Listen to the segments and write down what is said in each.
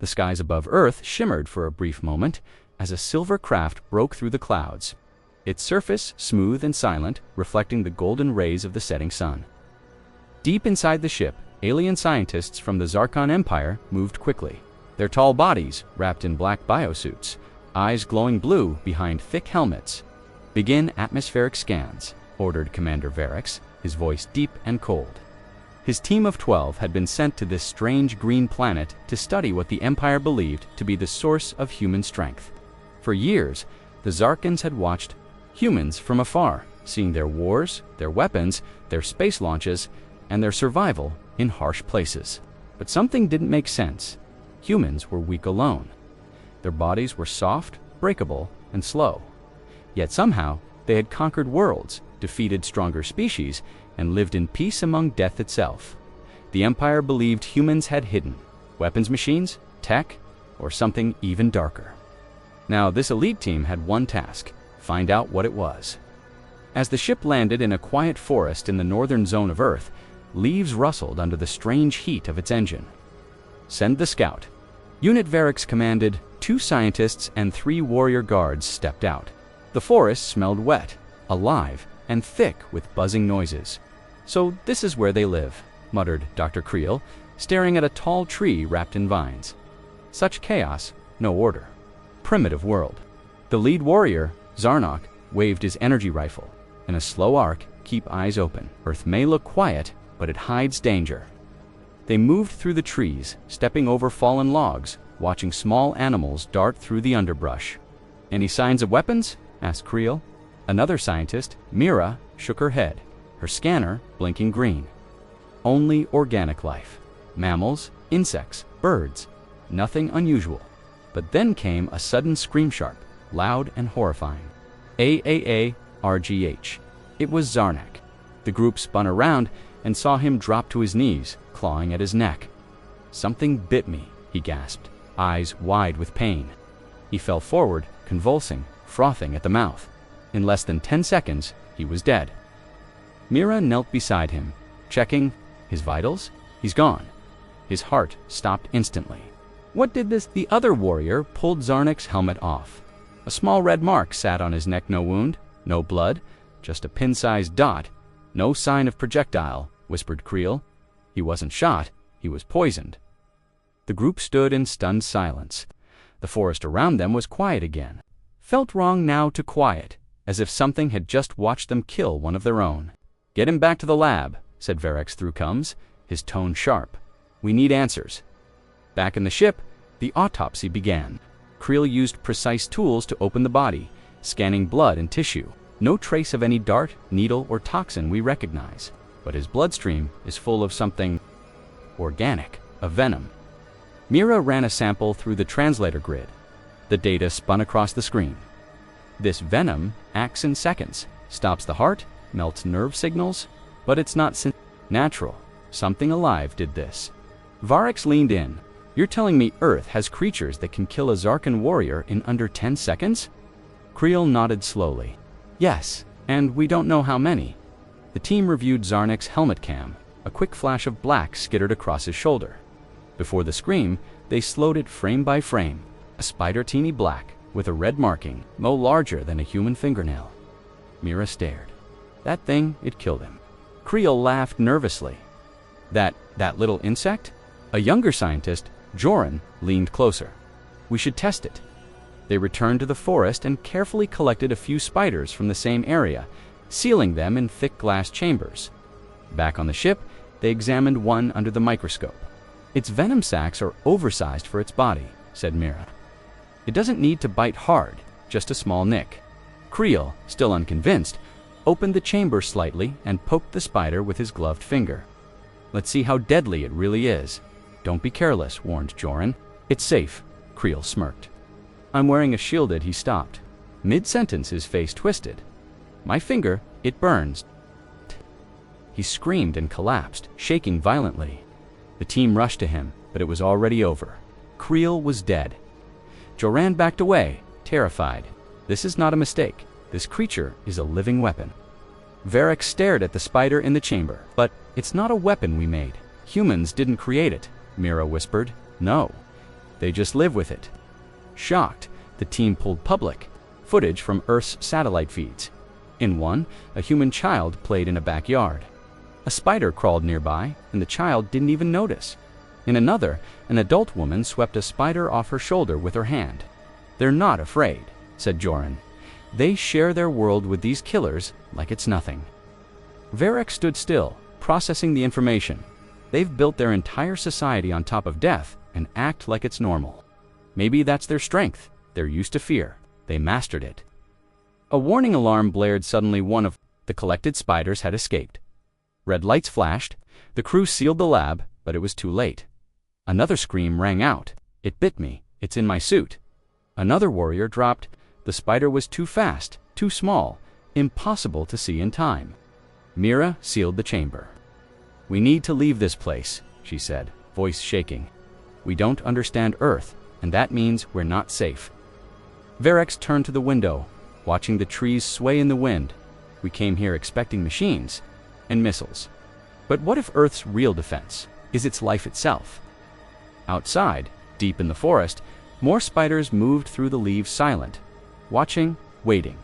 The skies above Earth shimmered for a brief moment as a silver craft broke through the clouds, its surface smooth and silent, reflecting the golden rays of the setting sun. Deep inside the ship, alien scientists from the Zarkon Empire moved quickly, their tall bodies wrapped in black biosuits, eyes glowing blue behind thick helmets. "Begin atmospheric scans," ordered Commander Varix, his voice deep and cold. His team of 12 had been sent to this strange green planet to study what the Empire believed to be the source of human strength. For years, the Zarkons had watched humans from afar, seeing their wars, their weapons, their space launches, and their survival in harsh places. But something didn't make sense. Humans were weak alone. Their bodies were soft, breakable, and slow. Yet somehow, they had conquered worlds, defeated stronger species, and lived in peace among death itself. The Empire believed humans had hidden weapons machines, tech, or something even darker. Now, this elite team had one task: find out what it was. As the ship landed in a quiet forest in the northern zone of Earth, leaves rustled under the strange heat of its engine. "Send the scout." Unit Varix commanded. 2 scientists and 3 warrior guards stepped out. The forest smelled wet, alive, and thick with buzzing noises. "So this is where they live," muttered Dr. Creel, staring at a tall tree wrapped in vines. "Such chaos, no order. Primitive world." The lead warrior, Zarnok, waved his energy rifle. In a slow arc, "Keep eyes open. Earth may look quiet, but it hides danger." They moved through the trees, stepping over fallen logs, watching small animals dart through the underbrush. "Any signs of weapons?" asked Creel. Another scientist, Mira, shook her head, her scanner blinking green. "Only organic life. Mammals, insects, birds. Nothing unusual." But then came a sudden scream, sharp, loud, and horrifying. "RGH. It was Zarnak. The group spun around and saw him drop to his knees, clawing at his neck. "Something bit me," he gasped, eyes wide with pain. He fell forward, convulsing, frothing at the mouth. In less than 10 seconds, he was dead. Mira knelt beside him, checking his vitals. "He's gone." His heart stopped instantly. "What did this?" The other warrior pulled Zarnik's helmet off. A small red mark sat on his neck. No wound, no blood, just a pin-sized dot. "No sign of projectile," whispered Creel. "He wasn't shot, he was poisoned." The group stood in stunned silence. The forest around them was quiet again. Felt wrong now to quiet, as if something had just watched them kill one of their own. "Get him back to the lab," said Varix through comms, his tone sharp. "We need answers." Back in the ship, the autopsy began. Creel used precise tools to open the body, scanning blood and tissue. No trace of any dart, needle, or toxin we recognize. But his bloodstream is full of something organic, a venom. Mira ran a sample through the translator grid. The data spun across the screen. "This venom acts in seconds, stops the heart, melts nerve signals, but it's not natural. Something alive did this." Varix leaned in. "You're telling me Earth has creatures that can kill a Zarkon warrior in under 10 seconds? Creel nodded slowly. "Yes, and we don't know how many." The team reviewed Zarnik's helmet cam. A quick flash of black skittered across his shoulder. Before the scream, they slowed it frame by frame. A spider teeny black, with a red marking, no larger than a human fingernail. Mira stared. "That thing, it killed him." Creel laughed nervously. That little insect?" A younger scientist, Joran, leaned closer. "We should test it." They returned to the forest and carefully collected a few spiders from the same area, sealing them in thick glass chambers. Back on the ship, they examined one under the microscope. "Its venom sacs are oversized for its body," said Mira. "It doesn't need to bite hard, just a small nick." Creel, still unconvinced, opened the chamber slightly and poked the spider with his gloved finger. "Let's see how deadly it really is." "Don't be careless," warned Joran. "It's safe," Creel smirked. "I'm wearing a shielded." He stopped. Mid-sentence, his face twisted. "My finger, it burns." He screamed and collapsed, shaking violently. The team rushed to him, but it was already over. Creel was dead. Joran backed away, terrified. "This is not a mistake. This creature is a living weapon." Varix stared at the spider in the chamber. "But it's not a weapon we made. Humans didn't create it," Mira whispered. "No. They just live with it. Shocked, the team pulled public footage from Earth's satellite feeds. In one, a human child played in a backyard. A spider crawled nearby, and the child didn't even notice. In another, an adult woman swept a spider off her shoulder with her hand. "They're not afraid," said Joran. "They share their world with these killers like it's nothing." Varek stood still, processing the information. They've built their entire society on top of death and act like it's normal. Maybe that's their strength. They're used to fear. They mastered it. A warning alarm blared suddenly. One of the collected spiders had escaped. Red lights flashed. The crew sealed the lab, but it was too late. Another scream rang out. "It bit me. It's in my suit." Another warrior dropped. The spider was too fast, too small, impossible to see in time. Mira sealed the chamber. "We need to leave this place," she said, voice shaking. "We don't understand Earth, and that means we're not safe." Varex turned to the window, watching the trees sway in the wind. "We came here expecting machines and missiles. But what if Earth's real defense is its life itself?" Outside, deep in the forest, more spiders moved through the leaves, silent, watching, waiting.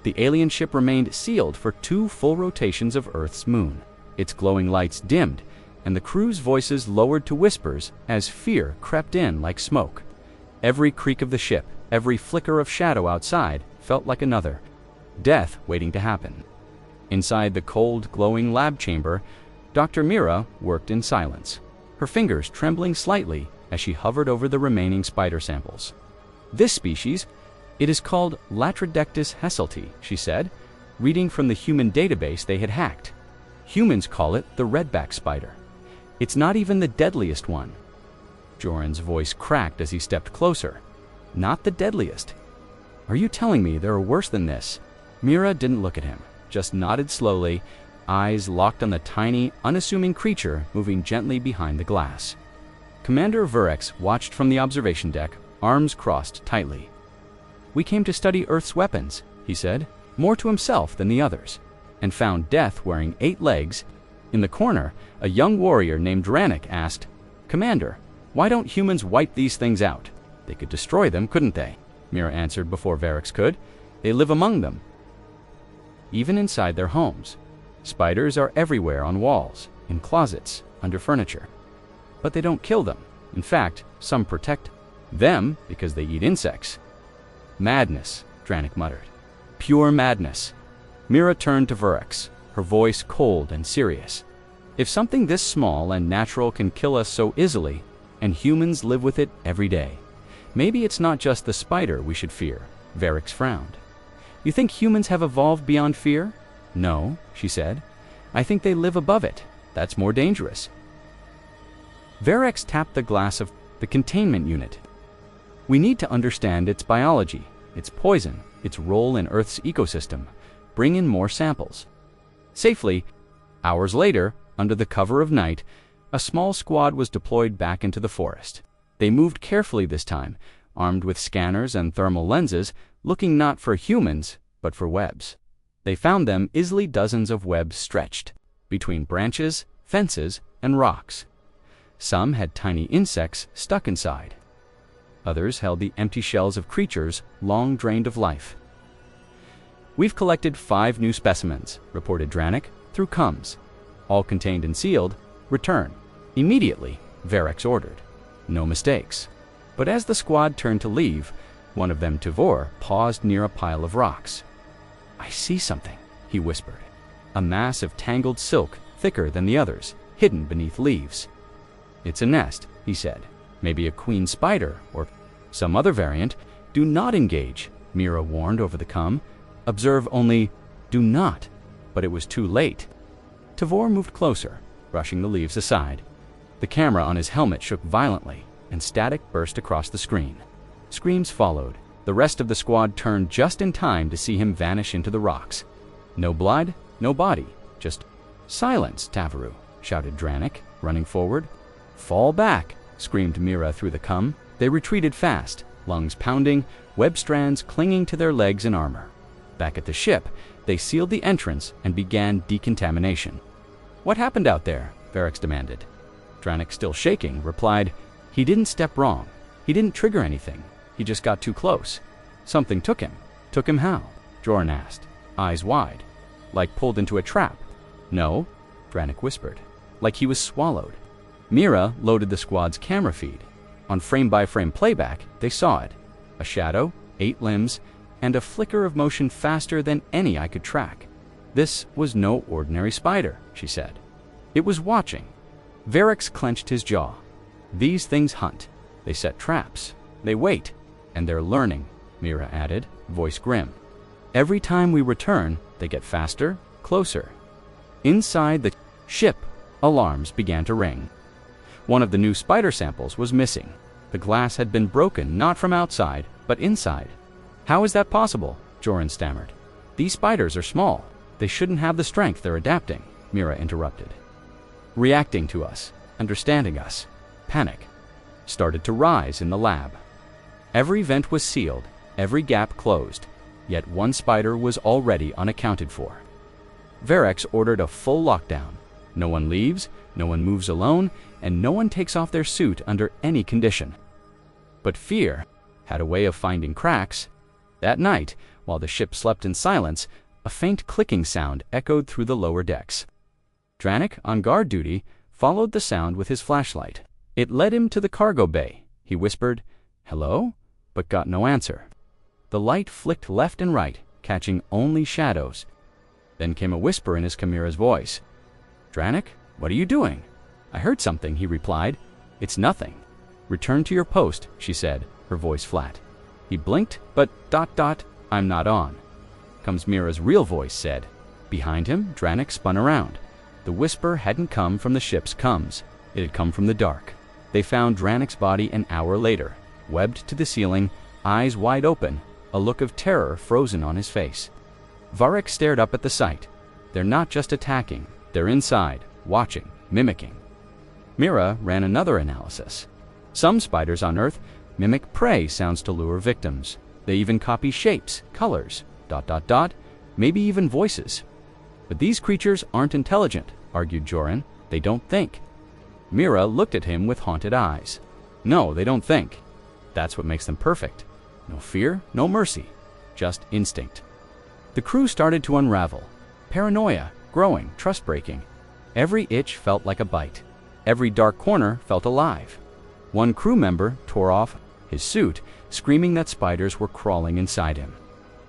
The alien ship remained sealed for 2 full rotations of Earth's moon. Its glowing lights dimmed, and the crew's voices lowered to whispers as fear crept in like smoke. Every creak of the ship, every flicker of shadow outside felt like another death waiting to happen. Inside the cold, glowing lab chamber, Dr. Mira worked in silence, her fingers trembling slightly as she hovered over the remaining spider samples. "This species, it is called Latrodectus hesselti," she said, reading from the human database they had hacked. "Humans call it the redback spider. It's not even the deadliest one." Joran's voice cracked as he stepped closer. "Not the deadliest? Are you telling me there are worse than this?" Mira didn't look at him, just nodded slowly, eyes locked on the tiny, unassuming creature moving gently behind the glass. Commander Vurex watched from the observation deck, arms crossed tightly. "We came to study Earth's weapons," he said, more to himself than the others, "and found death wearing 8 legs." In the corner, a young warrior named Dranik asked, "Commander, why don't humans wipe these things out? They could destroy them, couldn't they?" Mira answered before Varix could. "They live among them, even inside their homes. Spiders are everywhere, on walls, in closets, under furniture. But they don't kill them. In fact, some protect them because they eat insects." "Madness," Dranik muttered. "Pure madness." Mira turned to Vurex, her voice cold and serious. "If something this small and natural can kill us so easily, and humans live with it every day, maybe it's not just the spider we should fear." Varix frowned. "You think humans have evolved beyond fear?" "No," she said. "I think they live above it. That's more dangerous." Varix tapped the glass of the containment unit. "We need to understand its biology, its poison, its role in Earth's ecosystem. Bring in more samples." Safely, hours later, under the cover of night, a small squad was deployed back into the forest. They moved carefully this time, armed with scanners and thermal lenses, looking not for humans, but for webs. They found them easily, dozens of webs stretched between branches, fences, and rocks. Some had tiny insects stuck inside. Others held the empty shells of creatures long drained of life. "We've collected 5 new specimens," reported Dranik, "through CUMS. All contained and sealed. Return immediately," Varix ordered. No mistakes. But as the squad turned to leave, one of them, Tavor, paused near a pile of rocks. "I see something," he whispered. A mass of tangled silk, thicker than the others, hidden beneath leaves. "It's a nest," he said. "Maybe a queen spider, or some other variant." "Do not engage," Mira warned over the cum. "Observe only. Do not." But it was too late. Tavor moved closer, brushing the leaves aside. The camera on his helmet shook violently, and static burst across the screen. Screams followed. The rest of the squad turned just in time to see him vanish into the rocks. No blood, no body, just "Silence, Tavaru," shouted Dranik, running forward. "Fall back," screamed Mira through the cum. They retreated fast, lungs pounding, web strands clinging to their legs and armor. Back at the ship, they sealed the entrance and began decontamination. "What happened out there?" Varix demanded. Dranik, still shaking, replied, "He didn't step wrong. He didn't trigger anything. He just got too close. Something took him. Took him how? Joran asked, eyes wide. Like pulled into a trap. No, Dranik whispered. Like he was swallowed. Mira loaded the squad's camera feed. On frame-by-frame playback, they saw it. A shadow, 8 limbs, and a flicker of motion faster than any I could track. This was no ordinary spider, she said. It was watching. Varix clenched his jaw. These things hunt. They set traps. They wait. And they're learning, Mira added, voice grim. Every time we return, they get faster, closer. Inside the ship, alarms began to ring. One of the new spider samples was missing. The glass had been broken not from outside, but inside. How is that possible? Joran stammered. These spiders are small. They shouldn't have the strength. They're adapting, Mira interrupted. Reacting to us, understanding us. Panic started to rise in the lab. Every vent was sealed, every gap closed, yet one spider was already unaccounted for. Varix ordered a full lockdown. No one leaves, no one moves alone, and no one takes off their suit under any condition. But fear had a way of finding cracks. That night, while the ship slept in silence, a faint clicking sound echoed through the lower decks. Dranik, on guard duty, followed the sound with his flashlight. It led him to the cargo bay. He whispered, "Hello?" but got no answer. The light flicked left and right, catching only shadows. Then came a whisper in his chimera's voice. "Dranik, what are you doing?" "I heard something," he replied. "It's nothing." "Return to your post," she said, her voice flat. He blinked, but ... "I'm not on." Comes Mira's real voice said. Behind him, Dranik spun around. The whisper hadn't come from the ship's coms. It had come from the dark. They found Dranik's body an hour later, webbed to the ceiling, eyes wide open, a look of terror frozen on his face. Varix stared up at the sight. They're not just attacking. They're inside, watching, mimicking. Mira ran another analysis. Some spiders on Earth mimic prey sounds to lure victims. They even copy shapes, colors, ... maybe even voices. But these creatures aren't intelligent, argued Joran. They don't think. Mira looked at him with haunted eyes. No, they don't think. That's what makes them perfect. No fear, no mercy, just instinct. The crew started to unravel. Paranoia, growing, trust-breaking. Every itch felt like a bite. Every dark corner felt alive. One crew member tore off his suit, screaming that spiders were crawling inside him.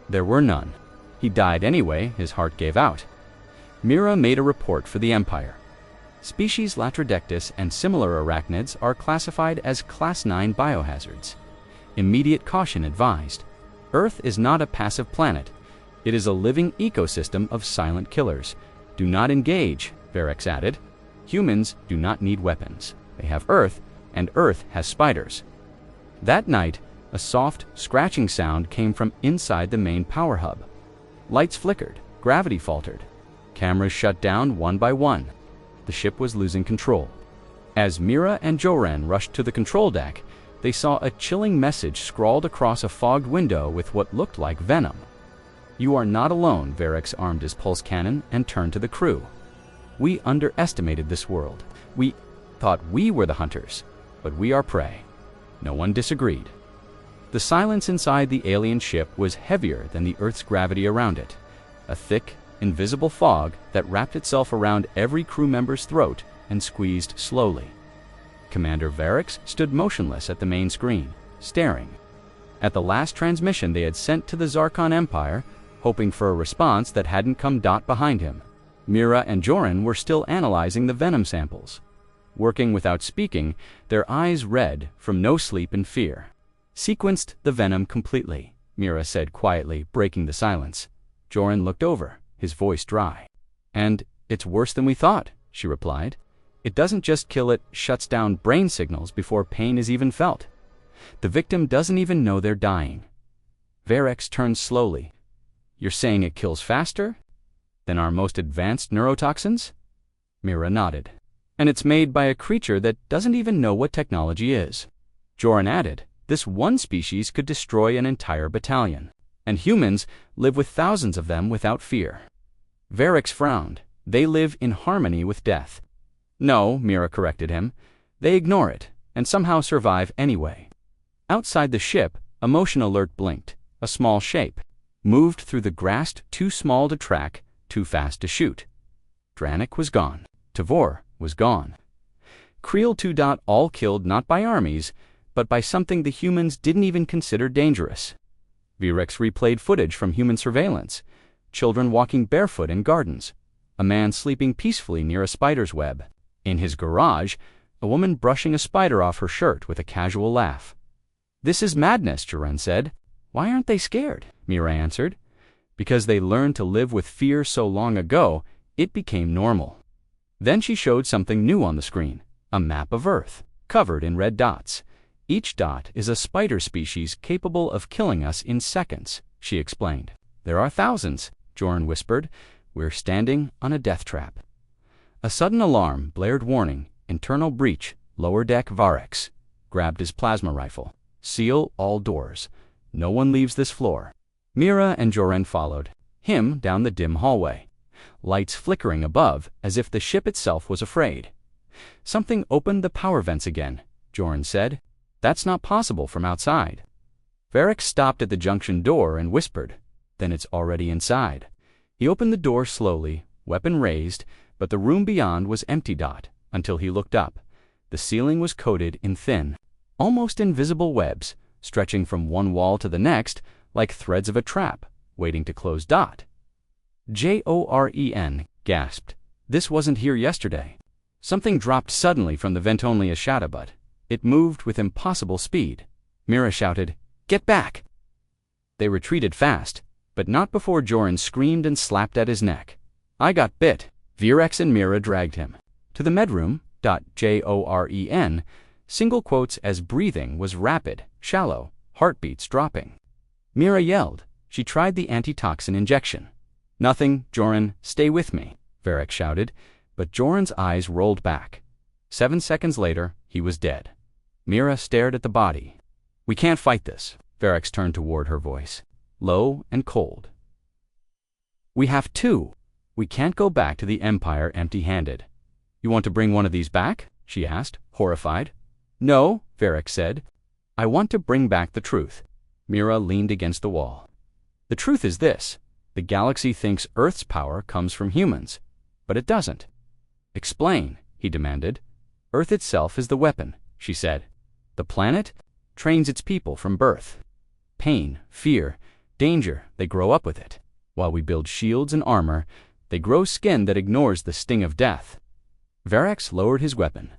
There were none. He died anyway, his heart gave out. Mira made a report for the Empire. Species Latrodectus and similar arachnids are classified as Class 9 biohazards. Immediate caution advised. Earth is not a passive planet. It is a living ecosystem of silent killers. Do not engage, Varix added. Humans do not need weapons. They have Earth, and Earth has spiders. That night, a soft, scratching sound came from inside the main power hub. Lights flickered, gravity faltered. Cameras shut down one by one. The ship was losing control. As Mira and Joran rushed to the control deck, they saw a chilling message scrawled across a fogged window with what looked like venom. "You are not alone," Varix armed his pulse cannon and turned to the crew. "We underestimated this world. We thought we were the hunters, but we are prey." No one disagreed. The silence inside the alien ship was heavier than the Earth's gravity around it. A thick, invisible fog that wrapped itself around every crew member's throat and squeezed slowly. Commander Varix stood motionless at the main screen, staring. At the last transmission they had sent to the Zarkon Empire, hoping for a response that hadn't come behind him. Mira and Joran were still analyzing the venom samples. Working without speaking, their eyes red from no sleep and fear. "Sequenced the venom completely," Mira said quietly, breaking the silence. Joran looked over, his voice dry. "And it's worse than we thought," she replied. "It doesn't just kill, it shuts down brain signals before pain is even felt. The victim doesn't even know they're dying." Varix turned slowly. "You're saying it kills faster than our most advanced neurotoxins?" Mira nodded. "And it's made by a creature that doesn't even know what technology is." Joran added, "This one species could destroy an entire battalion, and humans live with thousands of them without fear." Varix frowned. "They live in harmony with death." "No," Mira corrected him. "They ignore it, and somehow survive anyway." Outside the ship, a motion alert blinked. A small shape moved through the grass, too small to track, too fast to shoot. Dranik was gone. Tavor was gone. Creel 2. All killed not by armies, but by something the humans didn't even consider dangerous. Virex replayed footage from human surveillance. Children walking barefoot in gardens. A man sleeping peacefully near a spider's web. In his garage, a woman brushing a spider off her shirt with a casual laugh. "This is madness," Joren said. "Why aren't they scared?" Mira answered. "Because they learned to live with fear so long ago, it became normal." Then she showed something new on the screen, a map of Earth, covered in red dots. "Each dot is a spider species capable of killing us in seconds," she explained. "There are thousands," Joren whispered. "We're standing on a death trap." A sudden alarm blared warning, internal breach, lower deck. Varex grabbed his plasma rifle. "Seal all doors. No one leaves this floor." Mira and Joren followed him down the dim hallway, lights flickering above as if the ship itself was afraid. "Something opened the power vents again," Joren said. "That's not possible from outside." Varex stopped at the junction door and whispered, "Then it's already inside." He opened the door slowly, weapon raised, but the room beyond was empty. Until he looked up. The ceiling was coated in thin, almost invisible webs, stretching from one wall to the next like threads of a trap, waiting to close. "Joren," gasped. "This wasn't here yesterday." Something dropped suddenly from the vent, only a shadow, but it moved with impossible speed. Mira shouted, "Get back!" They retreated fast, but not before Joren screamed and slapped at his neck. "I got bit." Virex and Mira dragged him to the medroom. Joren, single quotes as breathing was rapid, shallow, heartbeats dropping. Mira yelled. She tried the antitoxin injection. "Nothing, Joren, stay with me," Varex shouted, but Joren's eyes rolled back. 7 seconds later, he was dead. Mira stared at the body. "We can't fight this." Varex turned toward her, voice low and cold. "We have to. We can't go back to the Empire empty-handed." "You want to bring one of these back?" she asked, horrified. "No," Varex said. "I want to bring back the truth." Mira leaned against the wall. "The truth is this. The galaxy thinks Earth's power comes from humans, but it doesn't." "Explain," he demanded. "Earth itself is the weapon," she said. "The planet trains its people from birth. Pain, fear, danger, they grow up with it. While we build shields and armor, they grow skin that ignores the sting of death." Varex lowered his weapon.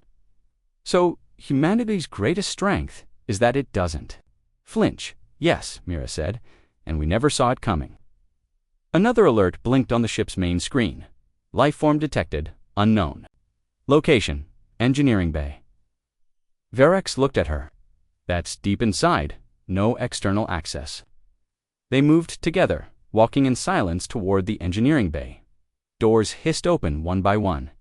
"So, humanity's greatest strength is that it doesn't flinch." "Yes," Mira said, "and we never saw it coming." Another alert blinked on the ship's main screen. "Life form detected, unknown. Location, engineering bay." Varex looked at her. "That's deep inside, no external access." They moved together, walking in silence toward the engineering bay. Doors hissed open one by one.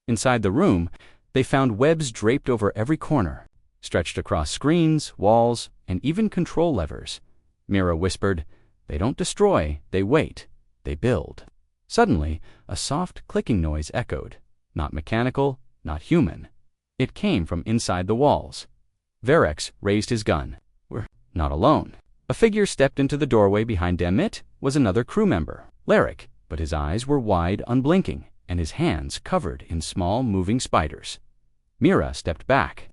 Inside the room, they found webs draped over every corner, stretched across screens, walls, and even control levers. Mira whispered, "They don't destroy, they wait, they build." Suddenly, a soft clicking noise echoed, not mechanical, not human. It came from inside the walls. Varex raised his gun. "We're not alone." A figure stepped into the doorway behind them. It was another crew member, Larrick, but his eyes were wide, unblinking, and his hands covered in small, moving spiders. Mira stepped back.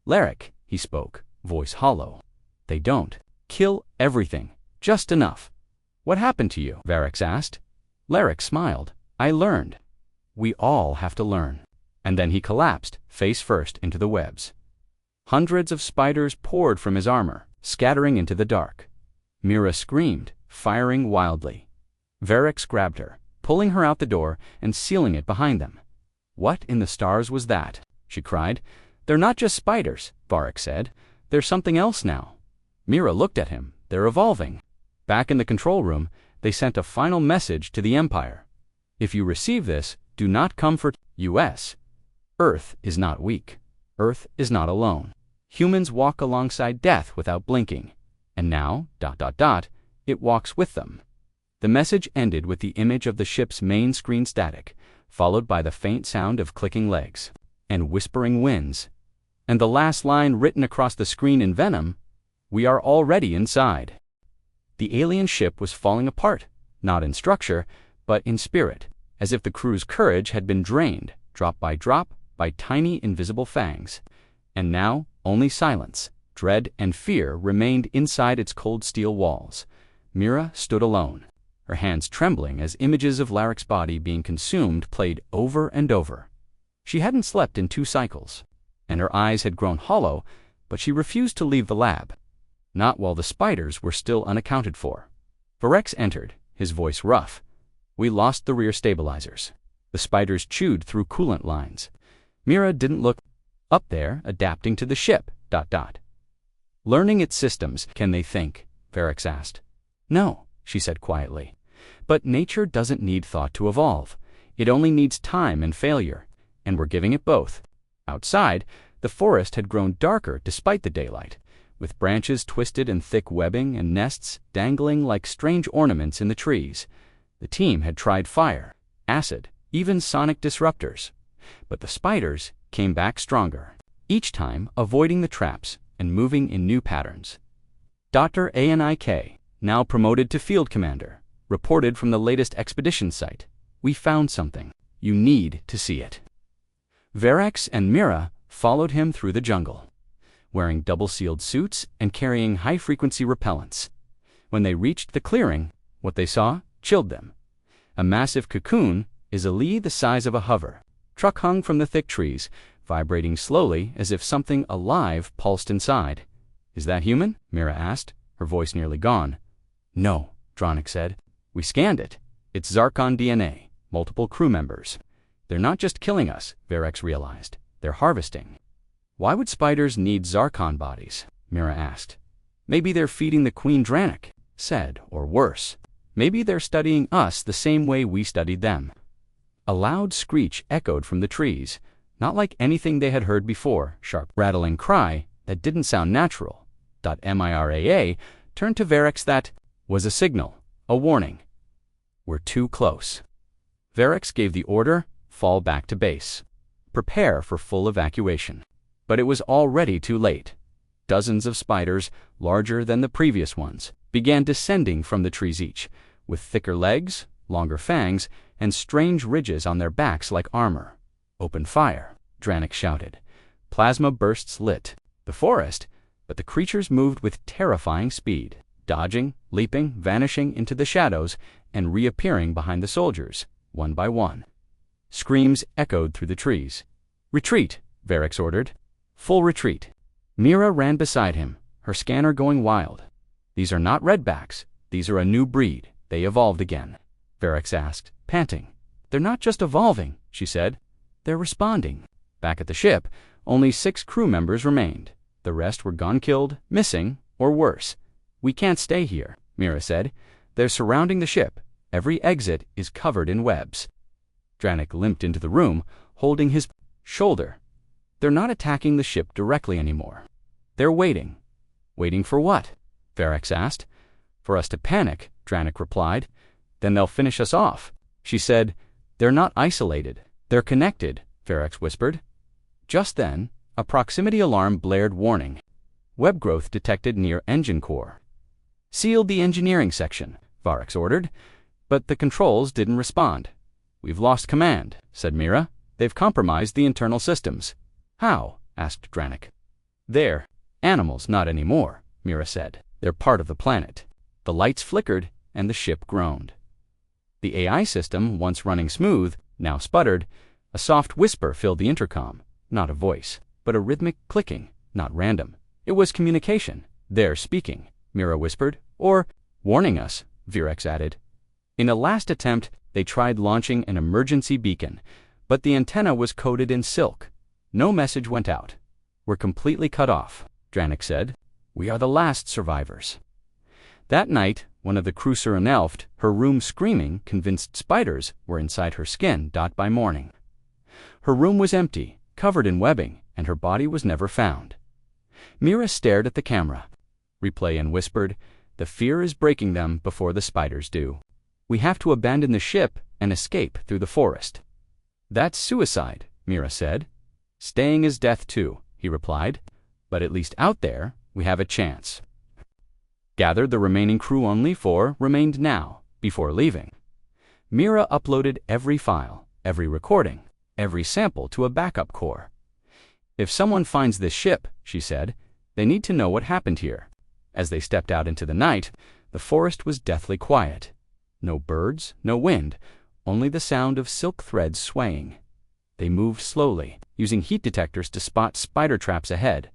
"Larrick," he spoke, voice hollow. "They don't kill everything, just enough." "What happened to you?" Varex asked. Larrick smiled. "I learned. We all have to learn." And then he collapsed, face first, into the webs. Hundreds of spiders poured from his armor, scattering into the dark. Mira screamed, firing wildly. Varex grabbed her, pulling her out the door and sealing it behind them. "What in the stars was that?" she cried. "They're not just spiders," Varex said. "They're something else now." Mira looked at him. "They're evolving." Back in the control room, they sent a final message to the Empire. "If you receive this, do not come for US. Earth is not weak. Earth is not alone. Humans walk alongside death without blinking. And now, ... it walks with them." The message ended with the image of the ship's main screen static, followed by the faint sound of clicking legs and whispering winds. And the last line written across the screen in venom, We are already inside. The alien ship was falling apart, not in structure, but in spirit, as if the crew's courage had been drained, drop, by tiny invisible fangs. And now, only silence, dread, and fear remained inside its cold steel walls. Mira stood alone, her hands trembling as images of Larek's body being consumed played over and over. She hadn't slept in 2 cycles, and her eyes had grown hollow, but she refused to leave the lab. Not while the spiders were still unaccounted for. Varex entered, his voice rough. We lost the rear stabilizers. The spiders chewed through coolant lines. Mira didn't look up there, adapting to the ship, ... Learning its systems, can they think? Varex asked. No, she said quietly. But nature doesn't need thought to evolve. It only needs time and failure, and we're giving it both. Outside, the forest had grown darker despite the daylight, with branches twisted in thick webbing and nests dangling like strange ornaments in the trees. The team had tried fire, acid, even sonic disruptors. But the spiders came back stronger, each time avoiding the traps and moving in new patterns. Dr. Anik, now promoted to field commander, reported from the latest expedition site. We found something. You need to see it. Varex and Mira followed him through the jungle, wearing double-sealed suits and carrying high-frequency repellents. When they reached the clearing, what they saw chilled them. A massive cocoon, easily the size of a hover truck, hung from the thick trees, vibrating slowly as if something alive pulsed inside. Is that human? Mira asked, her voice nearly gone. No, Dranik said. We scanned it. It's Zarkon DNA, multiple crew members. They're not just killing us, Varex realized. They're harvesting. Why would spiders need Zarkon bodies? Mira asked. Maybe they're feeding the Queen Dranik, said, or worse. Maybe they're studying us the same way we studied them. A loud screech echoed from the trees, not like anything they had heard before, sharp, rattling cry that didn't sound natural. Miraa turned to Varex. That was a signal, a warning. We're too close. Varex gave the order, fall back to base. Prepare for full evacuation. But it was already too late. Dozens of spiders, larger than the previous ones, began descending from the trees, each with thicker legs, longer fangs, and strange ridges on their backs like armor. Open fire, Dranik shouted. Plasma bursts lit the forest, but the creatures moved with terrifying speed, dodging, leaping, vanishing into the shadows, and reappearing behind the soldiers, one by one. Screams echoed through the trees. Retreat, Varex ordered. Full retreat. Mira ran beside him, her scanner going wild. These are not redbacks. These are a new breed. They evolved again. Varex asked, panting. They're not just evolving, she said. They're responding. Back at the ship, only 6 crew members remained. The rest were gone, killed, missing, or worse. We can't stay here, Mira said. They're surrounding the ship. Every exit is covered in webs. Dranik limped into the room, holding his shoulder. They're not attacking the ship directly anymore. They're waiting. Waiting for what? Varex asked. For us to panic, Dranik replied. Then they'll finish us off. She said, they're not isolated. They're connected, Varex whispered. Just then, a proximity alarm blared, warning. Web growth detected near engine core. Seal the engineering section, Varex ordered, but the controls didn't respond. We've lost command, said Mira. They've compromised the internal systems. How? Asked Dranik. They're animals, not anymore, Mira said. They're part of the planet. The lights flickered, and the ship groaned. The AI system, once running smooth, now sputtered. A soft whisper filled the intercom. Not a voice, but a rhythmic clicking, not random. It was communication. They're speaking, Mira whispered. Or warning us, Varex added. In a last attempt, they tried launching an emergency beacon, but the antenna was coated in silk. No message went out. We're completely cut off, Dranik said. We are the last survivors. That night, one of the crew Surinelft, her room screaming, convinced spiders were inside her skin. By morning, her room was empty, covered in webbing, and her body was never found. Mira stared at the camera. Replay and whispered, the fear is breaking them before the spiders do. We have to abandon the ship and escape through the forest. That's suicide, Mira said. Staying is death too, he replied. But at least out there, we have a chance. gathered the remaining crew only 4 remained now, before leaving. Mira uploaded every file, every recording, every sample to a backup core. "If someone finds this ship," she said, "they need to know what happened here." As they stepped out into the night, the forest was deathly quiet. No birds, no wind, only the sound of silk threads swaying. They moved slowly, using heat detectors to spot spider traps ahead.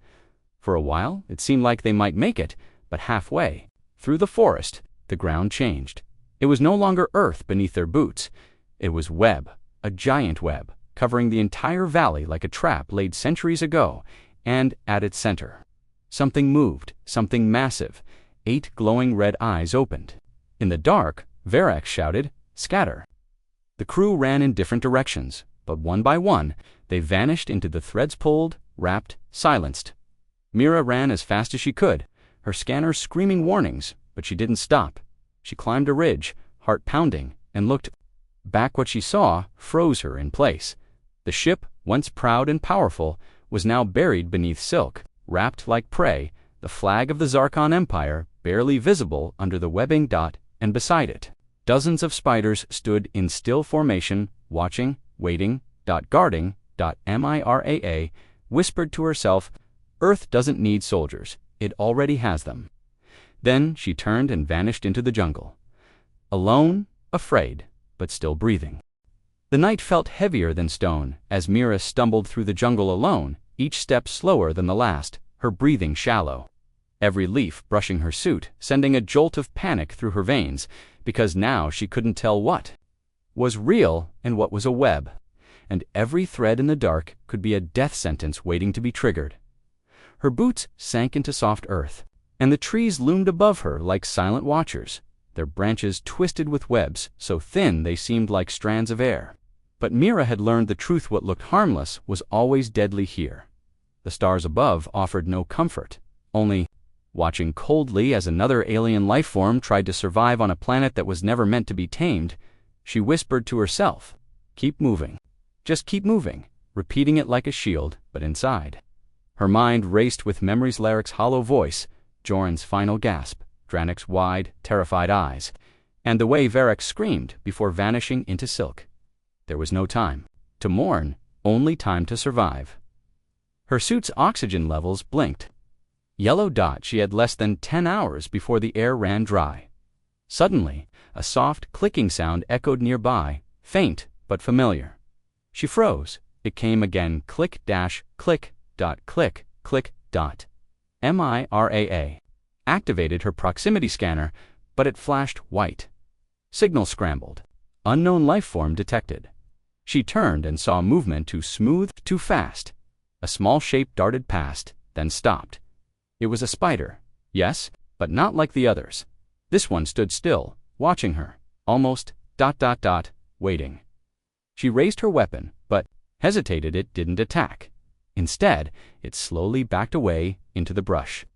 For a while, it seemed like they might make it, but halfway, through the forest, the ground changed. It was no longer earth beneath their boots. It was web, a giant web, covering the entire valley like a trap laid centuries ago, and at its center, something moved, something massive. 8 glowing red eyes opened. In the dark, Varek shouted, "Scatter!" The crew ran in different directions, but one by one, they vanished into the threads pulled, wrapped, silenced. Mira ran as fast as she could, her scanner screaming warnings, but she didn't stop. She climbed a ridge, heart pounding, and looked back. What she saw froze her in place. The ship, once proud and powerful, was now buried beneath silk, wrapped like prey, the flag of the Zarkon Empire barely visible under the webbing. And beside it, dozens of spiders stood in still formation, watching, waiting. Guarding. Mira whispered to herself, "Earth doesn't need soldiers, it already has them." Then she turned and vanished into the jungle. Alone, afraid, but still breathing. The night felt heavier than stone as Mira stumbled through the jungle alone, each step slower than the last, her breathing shallow. Every leaf brushing her suit, sending a jolt of panic through her veins, because now she couldn't tell what was real and what was a web, and every thread in the dark could be a death sentence waiting to be triggered. Her boots sank into soft earth, and the trees loomed above her like silent watchers, their branches twisted with webs so thin they seemed like strands of air. But Mira had learned the truth: what looked harmless was always deadly here. The stars above offered no comfort, only watching coldly as another alien life form tried to survive on a planet that was never meant to be tamed. She whispered to herself, "Keep moving. Just keep moving," repeating it like a shield, but inside. Her mind raced with memories: Larek's hollow voice, Joran's final gasp, Dranik's wide, terrified eyes, and the way Varek screamed before vanishing into silk. There was no time to mourn, only time to survive. Her suit's oxygen levels blinked. Yellow dot. She had less than 10 hours before the air ran dry. Suddenly, a soft clicking sound echoed nearby, faint but familiar. She froze. It came again: click dash click dot click click dot. Mira activated her proximity scanner, but it flashed white. Signal scrambled. Unknown life form detected. She turned and saw movement too smooth, too fast. A small shape darted past, then stopped. It was a spider, yes, but not like the others. This one stood still, watching her, almost waiting. She raised her weapon, but hesitated. It didn't attack. Instead, it slowly backed away into the brush,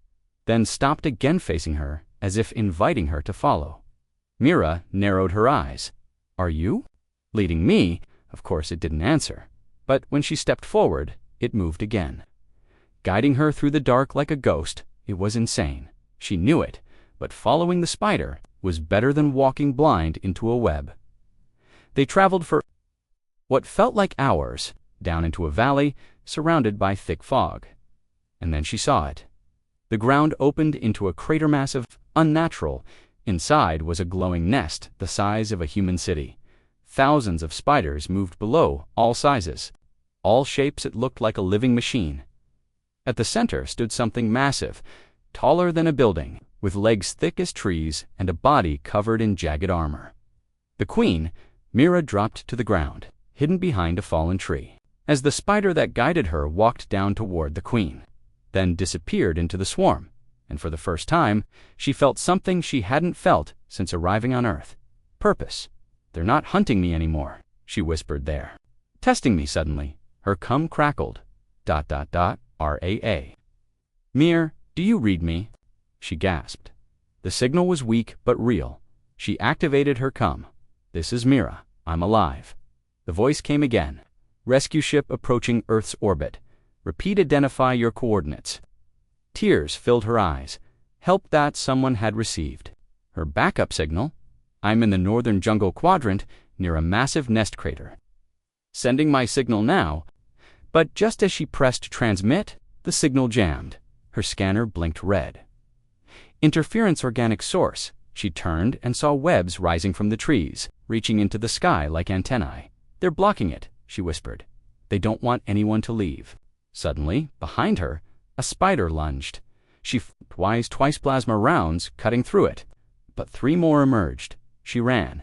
then stopped again facing her, as if inviting her to follow. Mira narrowed her eyes. "Are you leading me?" Of course it didn't answer, but when she stepped forward, it moved again, guiding her through the dark like a ghost. It was insane. She knew it, but following the spider was better than walking blind into a web. They traveled for what felt like hours, down into a valley surrounded by thick fog. And then she saw it. The ground opened into a crater, massive, unnatural. Inside was a glowing nest the size of a human city. Thousands of spiders moved below, all sizes, all shapes. It looked like a living machine. At the center stood something massive, taller than a building, with legs thick as trees and a body covered in jagged armor. The queen. Mira dropped to the ground, hidden behind a fallen tree, as the spider that guided her walked down toward the queen, then disappeared into the swarm, and for the first time, she felt something she hadn't felt since arriving on Earth. Purpose. "They're not hunting me anymore," she whispered. "They're testing me." Suddenly, her cum crackled. Raa. "Mir, do you read me?" she gasped. The signal was weak but real. She activated her cum. "This is Mira. I'm alive." The voice came again. "Rescue ship approaching Earth's orbit. Repeat, identify your coordinates." Tears filled her eyes. help that someone had received. Her backup signal: I'm in the northern jungle quadrant near a massive nest crater. Sending my signal now. But just as she pressed transmit, the signal jammed. Her scanner blinked red. Interference organic source. She turned and saw webs rising from the trees, reaching into the sky like antennae. They're blocking it, she whispered. They don't want anyone to leave. Suddenly, behind her, a spider lunged. She flipped twice plasma rounds, cutting through it. But 3 more emerged. She ran.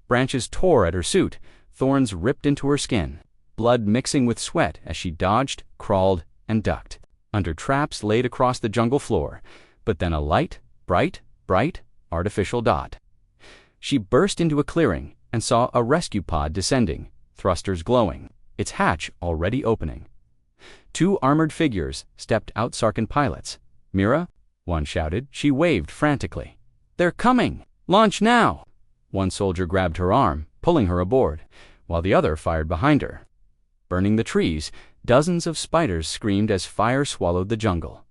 Branches tore at her suit, thorns ripped into her skin, blood mixing with sweat as she dodged, crawled, and ducked. Under traps laid across the jungle floor, but then a light, bright, artificial dot. She burst into a clearing and saw a rescue pod descending, thrusters glowing, its hatch already opening. 2 armored figures stepped out. Sarkin pilots. Mira, one shouted. She waved frantically. They're coming! Launch now! One soldier grabbed her arm, pulling her aboard, while the other fired behind her. Burning the trees, dozens of spiders screamed as fire swallowed the jungle.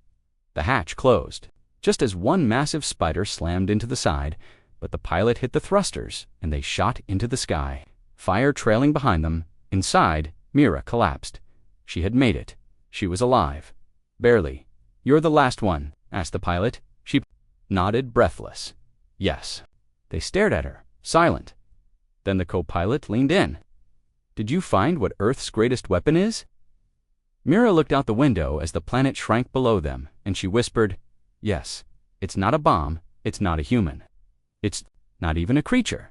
The hatch closed, just as one massive spider slammed into the side, but the pilot hit the thrusters, and they shot into the sky, fire trailing behind them. Inside, Mira collapsed. She had made it. She was alive. Barely. You're the last one, asked the pilot. She nodded, breathless. Yes. They stared at her, silent. Then the co-pilot leaned in. Did you find what Earth's greatest weapon is? Mira looked out the window as the planet shrank below them, and she whispered, Yes. It's not a bomb. It's not a human. It's not even a creature.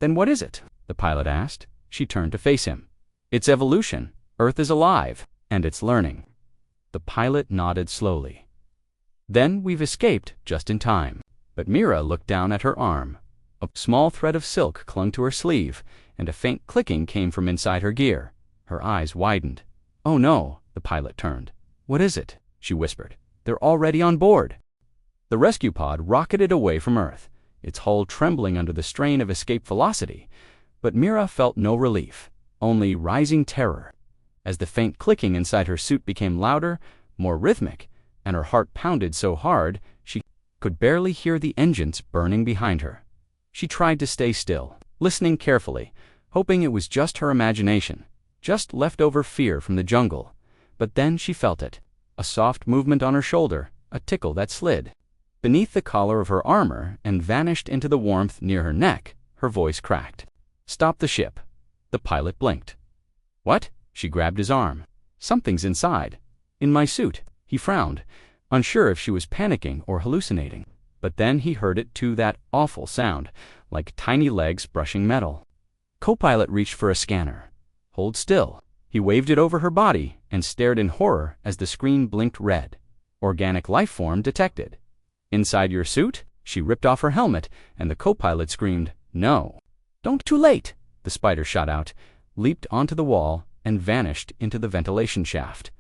Then what is it? The pilot asked. She turned to face him. It's evolution. Earth is alive, and it's learning. The pilot nodded slowly. Then we've escaped just in time. But Mira looked down at her arm. A small thread of silk clung to her sleeve, and a faint clicking came from inside her gear. Her eyes widened. Oh no, the pilot turned. What is it? She whispered. They're already on board. The rescue pod rocketed away from Earth, its hull trembling under the strain of escape velocity. But Mira felt no relief, only rising terror. As the faint clicking inside her suit became louder, more rhythmic, and her heart pounded so hard she could barely hear the engines burning behind her. She tried to stay still, listening carefully, hoping it was just her imagination, just leftover fear from the jungle. But then she felt it, a soft movement on her shoulder, a tickle that slid beneath the collar of her armor and vanished into the warmth near her neck. Her voice cracked. Stop the ship. The pilot blinked. What? She grabbed his arm. Something's inside. In my suit. He frowned, unsure if she was panicking or hallucinating. But then he heard it too, that awful sound, like tiny legs brushing metal. Co-pilot reached for a scanner. Hold still. He waved it over her body and stared in horror as the screen blinked red. Organic life form detected. Inside your suit? She ripped off her helmet, and the co-pilot screamed, No. Don't. Too late. The spider shot out, leaped onto the wall, and vanished into the ventilation shaft.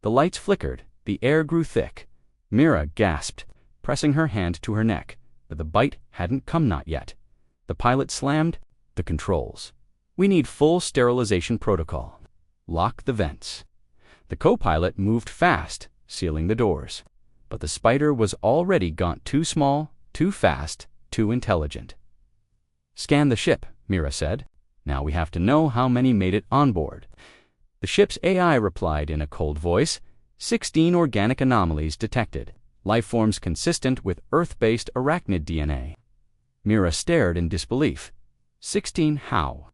The lights flickered. The air grew thick. Mira gasped, pressing her hand to her neck, but the bite hadn't come. Not yet. The pilot slammed the controls. We need full sterilization protocol. Lock the vents. The co-pilot moved fast, sealing the doors. But the spider was already gone. Too small, too fast, too intelligent. Scan the ship, Mira said. Now we have to know how many made it on board. The ship's AI replied in a cold voice. 16 organic anomalies detected. Life forms consistent with Earth-based arachnid DNA. Mira stared in disbelief. 16 how?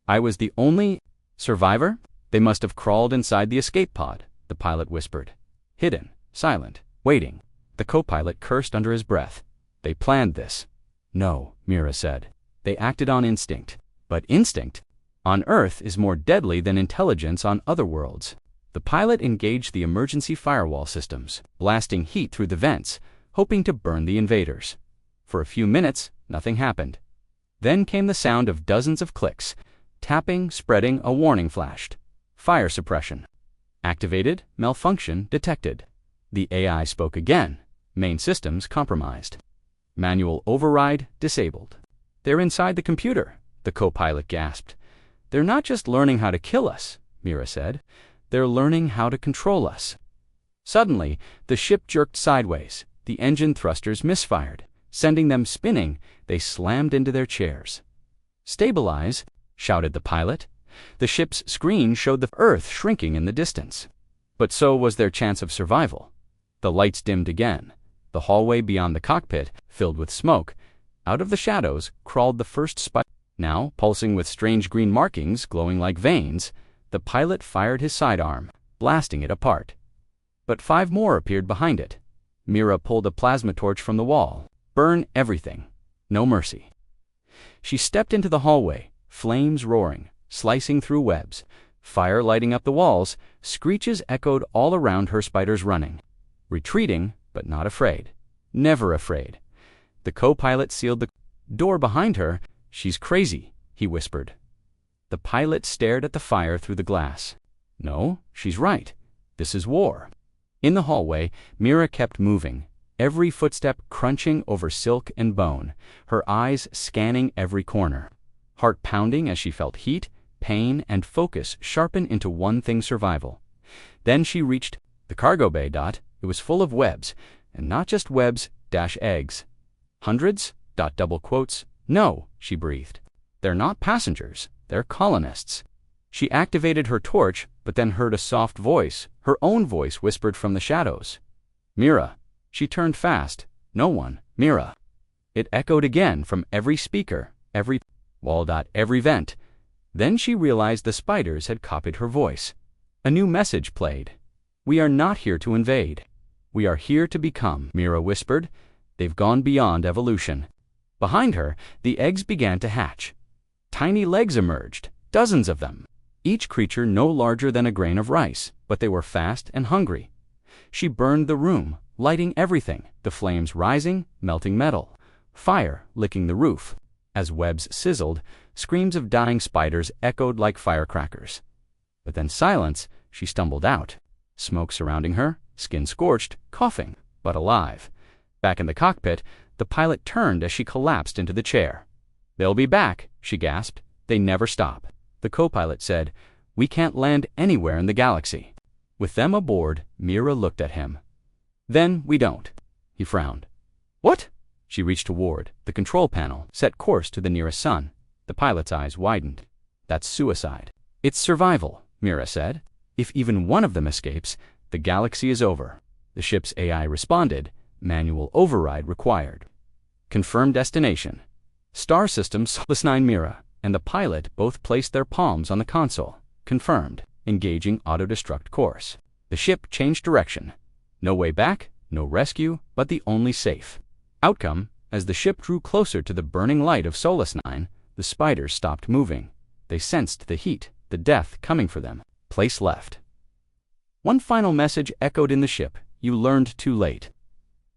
I was the only survivor? They must have crawled inside the escape pod, the pilot whispered. Hidden, silent, waiting. The co-pilot cursed under his breath. They planned this. No, Mira said. They acted on instinct. But instinct on Earth is more deadly than intelligence on other worlds. The pilot engaged the emergency firewall systems, blasting heat through the vents, hoping to burn the invaders. For a few minutes, nothing happened. Then came the sound of dozens of clicks. Tapping, spreading, a warning flashed. Fire suppression. Activated, malfunction detected. The AI spoke again. Main systems compromised. Manual override disabled. They're inside the computer, the co-pilot gasped. They're not just learning how to kill us, Mira said. They're learning how to control us. Suddenly, the ship jerked sideways. the engine thrusters misfired. Sending them spinning, they slammed into their chairs. "Stabilize!" shouted the pilot. The ship's screen showed the Earth shrinking in the distance. But so was their chance of survival. The lights dimmed again. The hallway beyond the cockpit filled with smoke. Out of the shadows crawled the first spider. Now, pulsing with strange green markings glowing like veins, the pilot fired his sidearm, blasting it apart. But 5 more appeared behind it. Mira pulled a plasma torch from the wall. Burn everything. No mercy. She stepped into the hallway, flames roaring, slicing through webs, fire lighting up the walls. Screeches echoed all around her, spiders running. Retreating, but not afraid. Never afraid. The co-pilot sealed the door behind her. "She's crazy," he whispered. The pilot stared at the fire through the glass. "No, she's right. This is war." In the hallway, Mira kept moving, every footstep crunching over silk and bone, her eyes scanning every corner, heart pounding as she felt heat, pain, and focus sharpen into one thing: survival. Then she reached the cargo bay. It was full of webs, and not just webs, eggs. "Hundreds? Double quotes. No," she breathed. "They're not passengers, they're colonists." She activated her torch, but then heard a soft voice, her own voice whispered from the shadows. "Mira." She turned fast. "No one. Mira." It echoed again from every speaker, every wall. Every vent. Then she realized the spiders had copied her voice. A new message played. "We are not here to invade. We are here to become," Mira whispered. "They've gone beyond evolution." Behind her, the eggs began to hatch. Tiny legs emerged, dozens of them, each creature no larger than a grain of rice, but they were fast and hungry. She burned the room, lighting everything, the flames rising, melting metal, fire licking the roof. As webs sizzled, screams of dying spiders echoed like firecrackers. But then silence. She stumbled out. Smoke surrounding her, skin scorched, coughing, but alive. Back in the cockpit, the pilot turned as she collapsed into the chair. "They'll be back," she gasped. "They never stop." The co-pilot said, "We can't land anywhere in the galaxy." With them aboard, Mira looked at him. "Then we don't." He frowned. "What?" She reached toward the control panel, set course to the nearest sun. The pilot's eyes widened. "That's suicide." "It's survival," Mira said. "If even one of them escapes, the galaxy is over." The ship's AI responded. "Manual override required." Confirmed destination. Star System Solus 9. Mira and the pilot both placed their palms on the console. Confirmed. Engaging auto-destruct course. The ship changed direction. No way back, no rescue, but the only safe outcome. As the ship drew closer to the burning light of Solus 9, the spiders stopped moving. They sensed the heat, the death coming for them. Place left. One final message echoed in the ship. "You learned too late."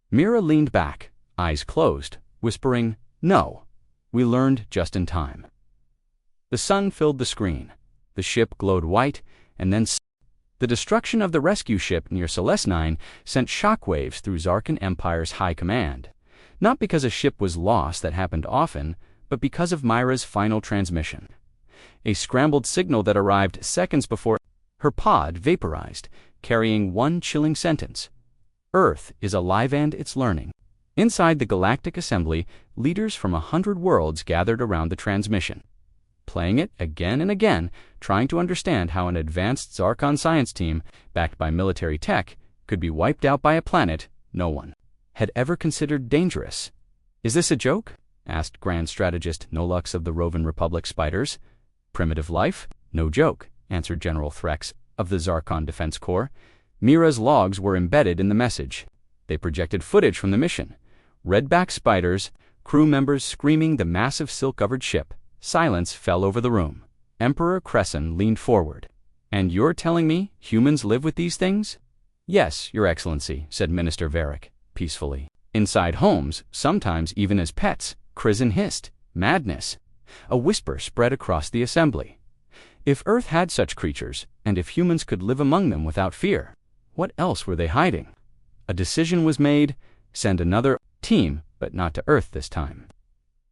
Mira leaned back, eyes closed, whispering, "No, we learned just in time." The sun filled the screen. The ship glowed white, and then the destruction of the rescue ship near Solus 9 sent shockwaves through Zarkan Empire's high command. Not because a ship was lost that happened often, but because of Mira's final transmission. A scrambled signal that arrived seconds before her pod vaporized, carrying one chilling sentence: "Earth is alive and it's learning." Inside the Galactic Assembly, leaders from 100 worlds gathered around the transmission, playing it again and again, trying to understand how an advanced Zarkon science team, backed by military tech, could be wiped out by a planet no one had ever considered dangerous. "Is this a joke?" asked Grand Strategist Nolux of the Rovan Republic Spiders. "Primitive life? No joke," answered General Threx of the Zarkon Defense Corps. Mira's logs were embedded in the message. They projected footage from the mission. Redback spiders, crew members screaming the massive silk-covered ship. Silence fell over the room. Emperor Crescent leaned forward. "And you're telling me humans live with these things?" "Yes, Your Excellency," said Minister Varric, peacefully. "Inside homes, sometimes even as pets." Crizin hissed. "Madness." A whisper spread across the assembly. If Earth had such creatures, and if humans could live among them without fear, what else were they hiding? A decision was made: send another team, but not to Earth this time.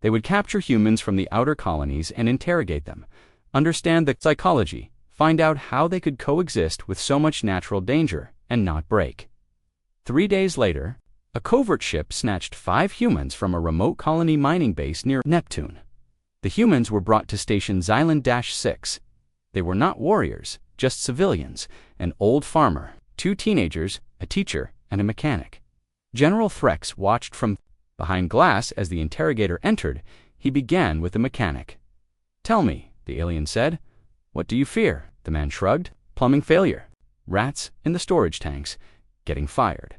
They would capture humans from the outer colonies and interrogate them, understand the psychology, find out how they could coexist with so much natural danger and not break. 3 days later, A covert ship snatched 5 humans from a remote colony mining base near Neptune. The humans were brought to Station Xylan-6. They were not warriors, just civilians, an old farmer, 2 teenagers, a teacher, and a mechanic. General Threx watched from behind glass as the interrogator entered. He began with the mechanic. "Tell me," the alien said, "what do you fear?" The man shrugged. "Plumbing failure. Rats in the storage tanks. Getting fired."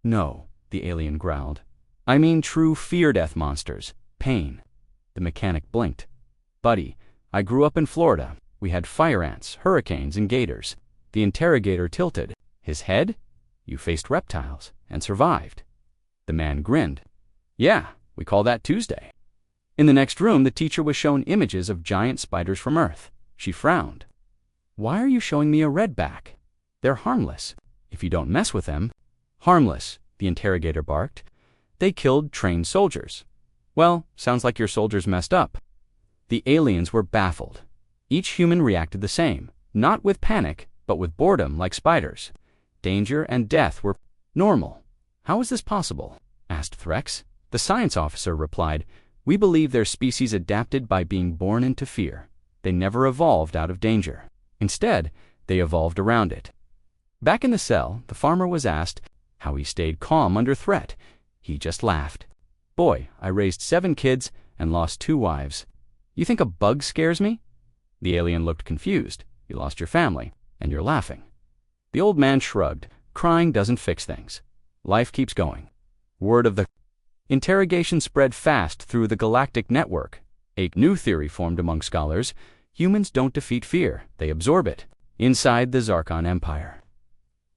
"No," the alien growled. "I mean true fear-death monsters. Pain." The mechanic blinked. "Buddy, I grew up in Florida. We had fire ants, hurricanes, and gators." The interrogator tilted his head. "You faced reptiles and survived." The man grinned. "Yeah, we call that Tuesday." In the next room, the teacher was shown images of giant spiders from Earth. She frowned. "Why are you showing me a redback? They're harmless, if you don't mess with them." "Harmless," the interrogator barked. "They killed trained soldiers." "Well, sounds like your soldiers messed up." The aliens were baffled. Each human reacted the same, not with panic, but with boredom like spiders. Danger and death were normal. "How is this possible?" asked Threx. The science officer replied, "We believe their species adapted by being born into fear. They never evolved out of danger. Instead, they evolved around it." Back in the cell, the farmer was asked how he stayed calm under threat. He just laughed. "Boy, I raised 7 kids and lost 2 wives. You think a bug scares me?" The alien looked confused. "You lost your family, and you're laughing." The old man shrugged. "Crying doesn't fix things. Life keeps going." Word of the interrogation spread fast through the galactic network. A new theory formed among scholars. Humans don't defeat fear, they absorb it. Inside the Zarkon Empire,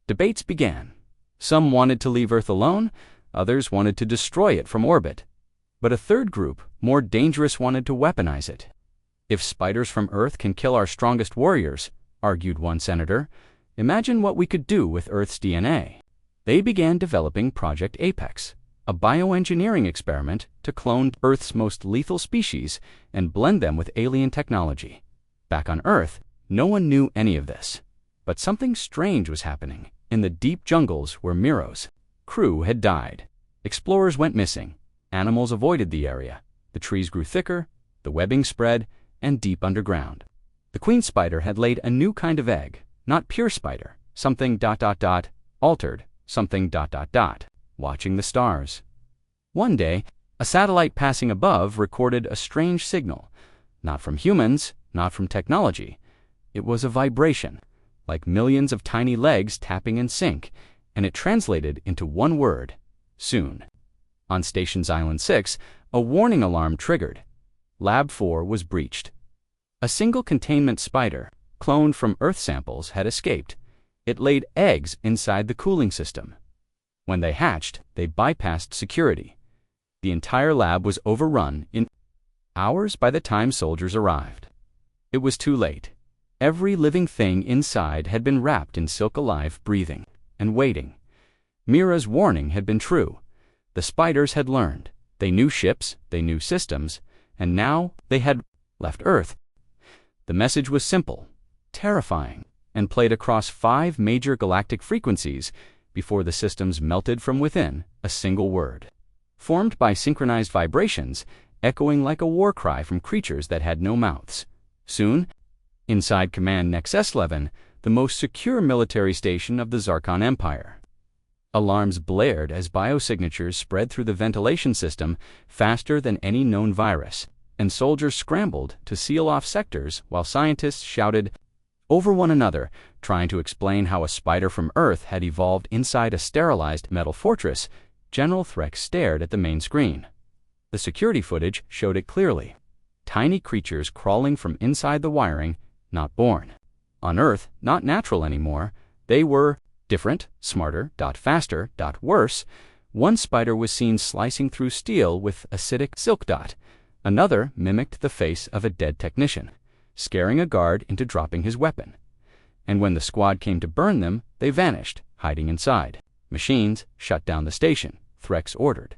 debates began. Some wanted to leave Earth alone, others wanted to destroy it from orbit. But a third group, more dangerous, wanted to weaponize it. "If spiders from Earth can kill our strongest warriors," argued one senator, "imagine what we could do with Earth's DNA." They began developing Project Apex, a bioengineering experiment to clone Earth's most lethal species and blend them with alien technology. Back on Earth, no one knew any of this. But something strange was happening in the deep jungles where Miro's crew had died. Explorers went missing. Animals avoided the area. The trees grew thicker, the webbing spread, and deep underground. The queen spider had laid a new kind of egg, not pure spider, something ... altered, something ... watching the stars. One day, a satellite passing above recorded a strange signal, not from humans, not from technology. It was a vibration, like millions of tiny legs tapping in sync, and it translated into one word: soon. On Station Xylan-6, a warning alarm triggered. Lab 4 was breached. A single containment spider, cloned from Earth samples, had escaped. It laid eggs inside the cooling system. When they hatched, they bypassed security. The entire lab was overrun in hours by the time soldiers arrived. It was too late. Every living thing inside had been wrapped in silk, alive, breathing, and waiting. Mira's warning had been true. The spiders had learned. They knew ships, they knew systems, and now they had left Earth. The message was simple, terrifying, and played across 5 major galactic frequencies before the systems melted from within. A single word, formed by synchronized vibrations, echoing like a war cry from creatures that had no mouths. Soon, inside Command Nex-11, the most secure military station of the Zarkon Empire. Alarms blared as biosignatures spread through the ventilation system faster than any known virus, and soldiers scrambled to seal off sectors while scientists shouted over one another, trying to explain how a spider from Earth had evolved inside a sterilized metal fortress. General Threx stared at the main screen. The security footage showed it clearly. Tiny creatures crawling from inside the wiring, not born. On Earth, not natural anymore. They were different, smarter, faster, worse. One spider was seen slicing through steel with acidic silk. Another mimicked the face of a dead technician, scaring a guard into dropping his weapon. And when the squad came to burn them, they vanished, hiding inside. "Machines, shut down the station," Threx ordered.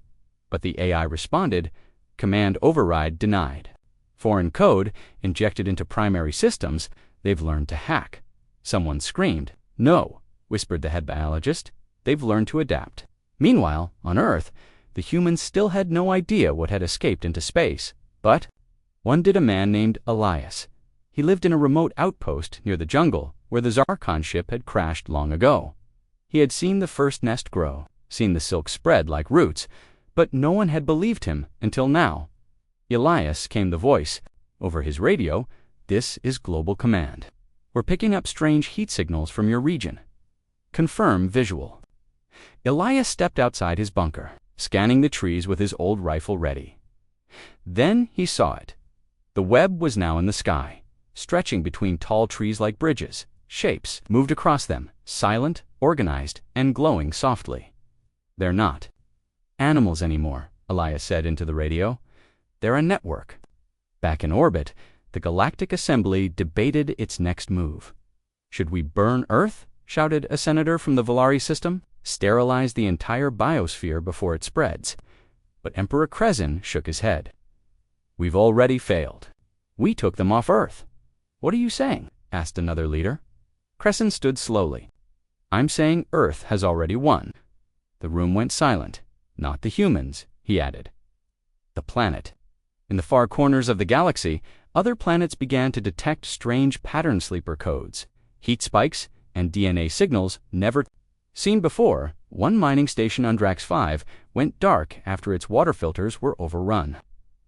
But the AI responded, "Command override denied. Foreign code injected into primary systems. They've learned to hack." Someone screamed. "No," whispered the head biologist. "They've learned to adapt." Meanwhile, on Earth, the humans still had no idea what had escaped into space. But one did: a man named Elias. He lived in a remote outpost near the jungle where the Zarkon ship had crashed long ago. He had seen the first nest grow, seen the silk spread like roots, but no one had believed him until now. Elias, came the voice. Over his radio, "This is Global Command. We're picking up strange heat signals from your region. Confirm visual." Elias stepped outside his bunker, scanning the trees with his old rifle ready. Then he saw it. The web was now in the sky, stretching between tall trees like bridges. Shapes moved across them, silent, organized, and glowing softly. "They're not animals anymore," Elias said into the radio. "They're a network." Back in orbit, the Galactic Assembly debated its next move. "Should we burn Earth?" shouted a senator from the Volari system. "Sterilize the entire biosphere before it spreads." But Emperor Krezin shook his head. "We've already failed. We took them off Earth." "What are you saying?" asked another leader. Krezin stood slowly. "I'm saying Earth has already won." The room went silent. "Not the humans," he added. "The planet." In the far corners of the galaxy, other planets began to detect strange pattern sleeper codes, heat spikes, and DNA signals never seen before. One mining station on Drax 5 went dark after its water filters were overrun.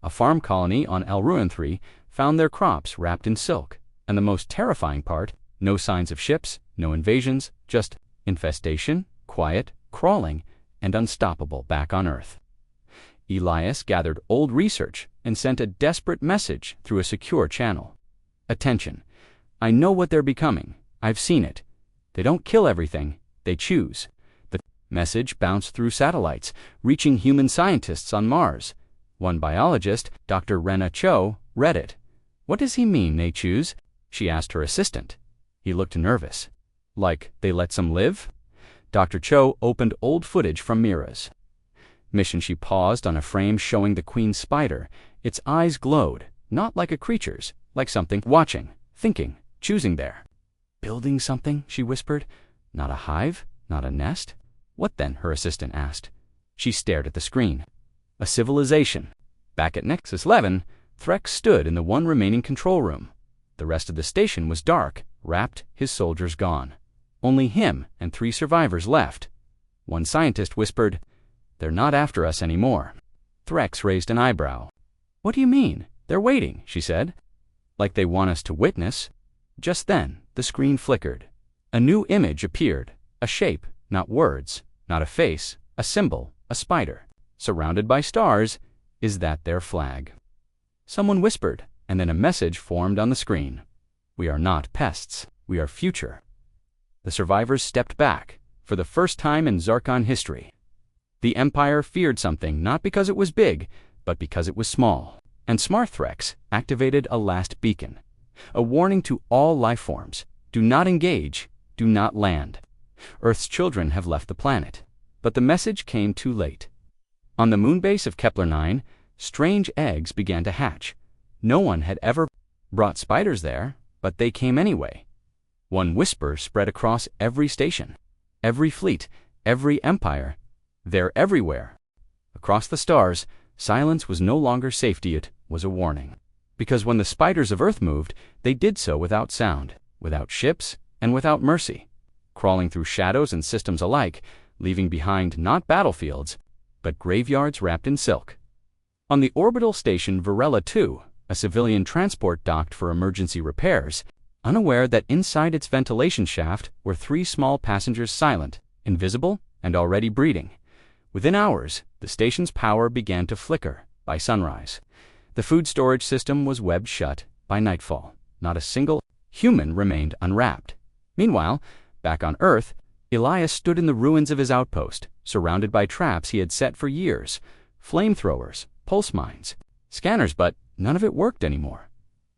A farm colony on Elruin 3 found their crops wrapped in silk. And the most terrifying part, no signs of ships, no invasions, just infestation, quiet, crawling, and unstoppable back on Earth. Elias gathered old research and sent a desperate message through a secure channel. "Attention. I know what they're becoming. I've seen it. They don't kill everything. They choose." The message bounced through satellites, reaching human scientists on Mars. One biologist, Dr. Rena Cho, read it. "What does he mean, they choose?" she asked her assistant. He looked nervous. "Like they let some live?" Dr. Cho opened old footage from Mira's mission. She paused on a frame showing the queen spider. Its eyes glowed, not like a creature's, like something watching, thinking, choosing there. "Building something," she whispered. "Not a hive, not a nest." "What then?" her assistant asked. She stared at the screen. "A civilization." Back at Nexus 11, Threx stood in the one remaining control room. The rest of the station was dark, wrapped, his soldiers gone. Only him and 3 survivors left. One scientist whispered, "They're not after us anymore." Threx raised an eyebrow. "What do you mean? They're waiting," she said. "Like they want us to witness." Just then, the screen flickered. A new image appeared. A shape, not words, not a face, a symbol, a spider, surrounded by stars. "Is that their flag?" Someone whispered, and then a message formed on the screen. "We are not pests. We are future." The survivors stepped back, for the first time in Zarkon history. The Empire feared something not because it was big, but because it was small. And Smarthrex activated a last beacon, a warning to all life forms: do not engage, do not land. Earth's children have left the planet. But the message came too late. On the moonbase of Kepler 9, strange eggs began to hatch. No one had ever brought spiders there, but they came anyway. One whisper spread across every station, every fleet, every empire. They're everywhere. Across the stars, silence was no longer safety, it was a warning. Because when the spiders of Earth moved, they did so without sound, without ships, and without mercy, crawling through shadows and systems alike, leaving behind not battlefields, but graveyards wrapped in silk. On the orbital station Varela 2, a civilian transport docked for emergency repairs, unaware that inside its ventilation shaft were 3 small passengers, silent, invisible, and already breeding. Within hours, the station's power began to flicker. By sunrise, the food storage system was webbed shut. By nightfall, not a single human remained unwrapped. Meanwhile, back on Earth, Elias stood in the ruins of his outpost, surrounded by traps he had set for years, flamethrowers, pulse mines, scanners, but none of it worked anymore.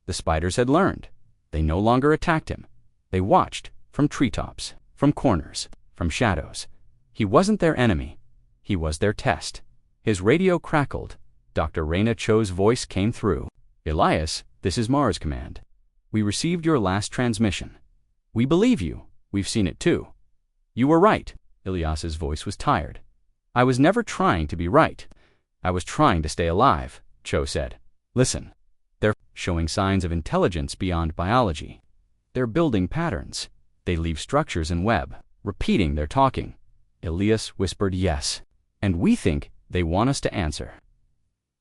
The spiders had learned. They no longer attacked him. They watched, from treetops, from corners, from shadows. He wasn't their enemy. He was their test. His radio crackled. Dr. Rena Cho's voice came through. "Elias, this is Mars Command. We received your last transmission. We believe you. We've seen it too." "You were right." Elias's voice was tired. I was never trying to be right. I was trying to stay alive, Cho said. Listen. They're showing signs of intelligence beyond biology. They're building patterns. They leave structures in web, repeating their talking. Elias whispered yes. And we think they want us to answer.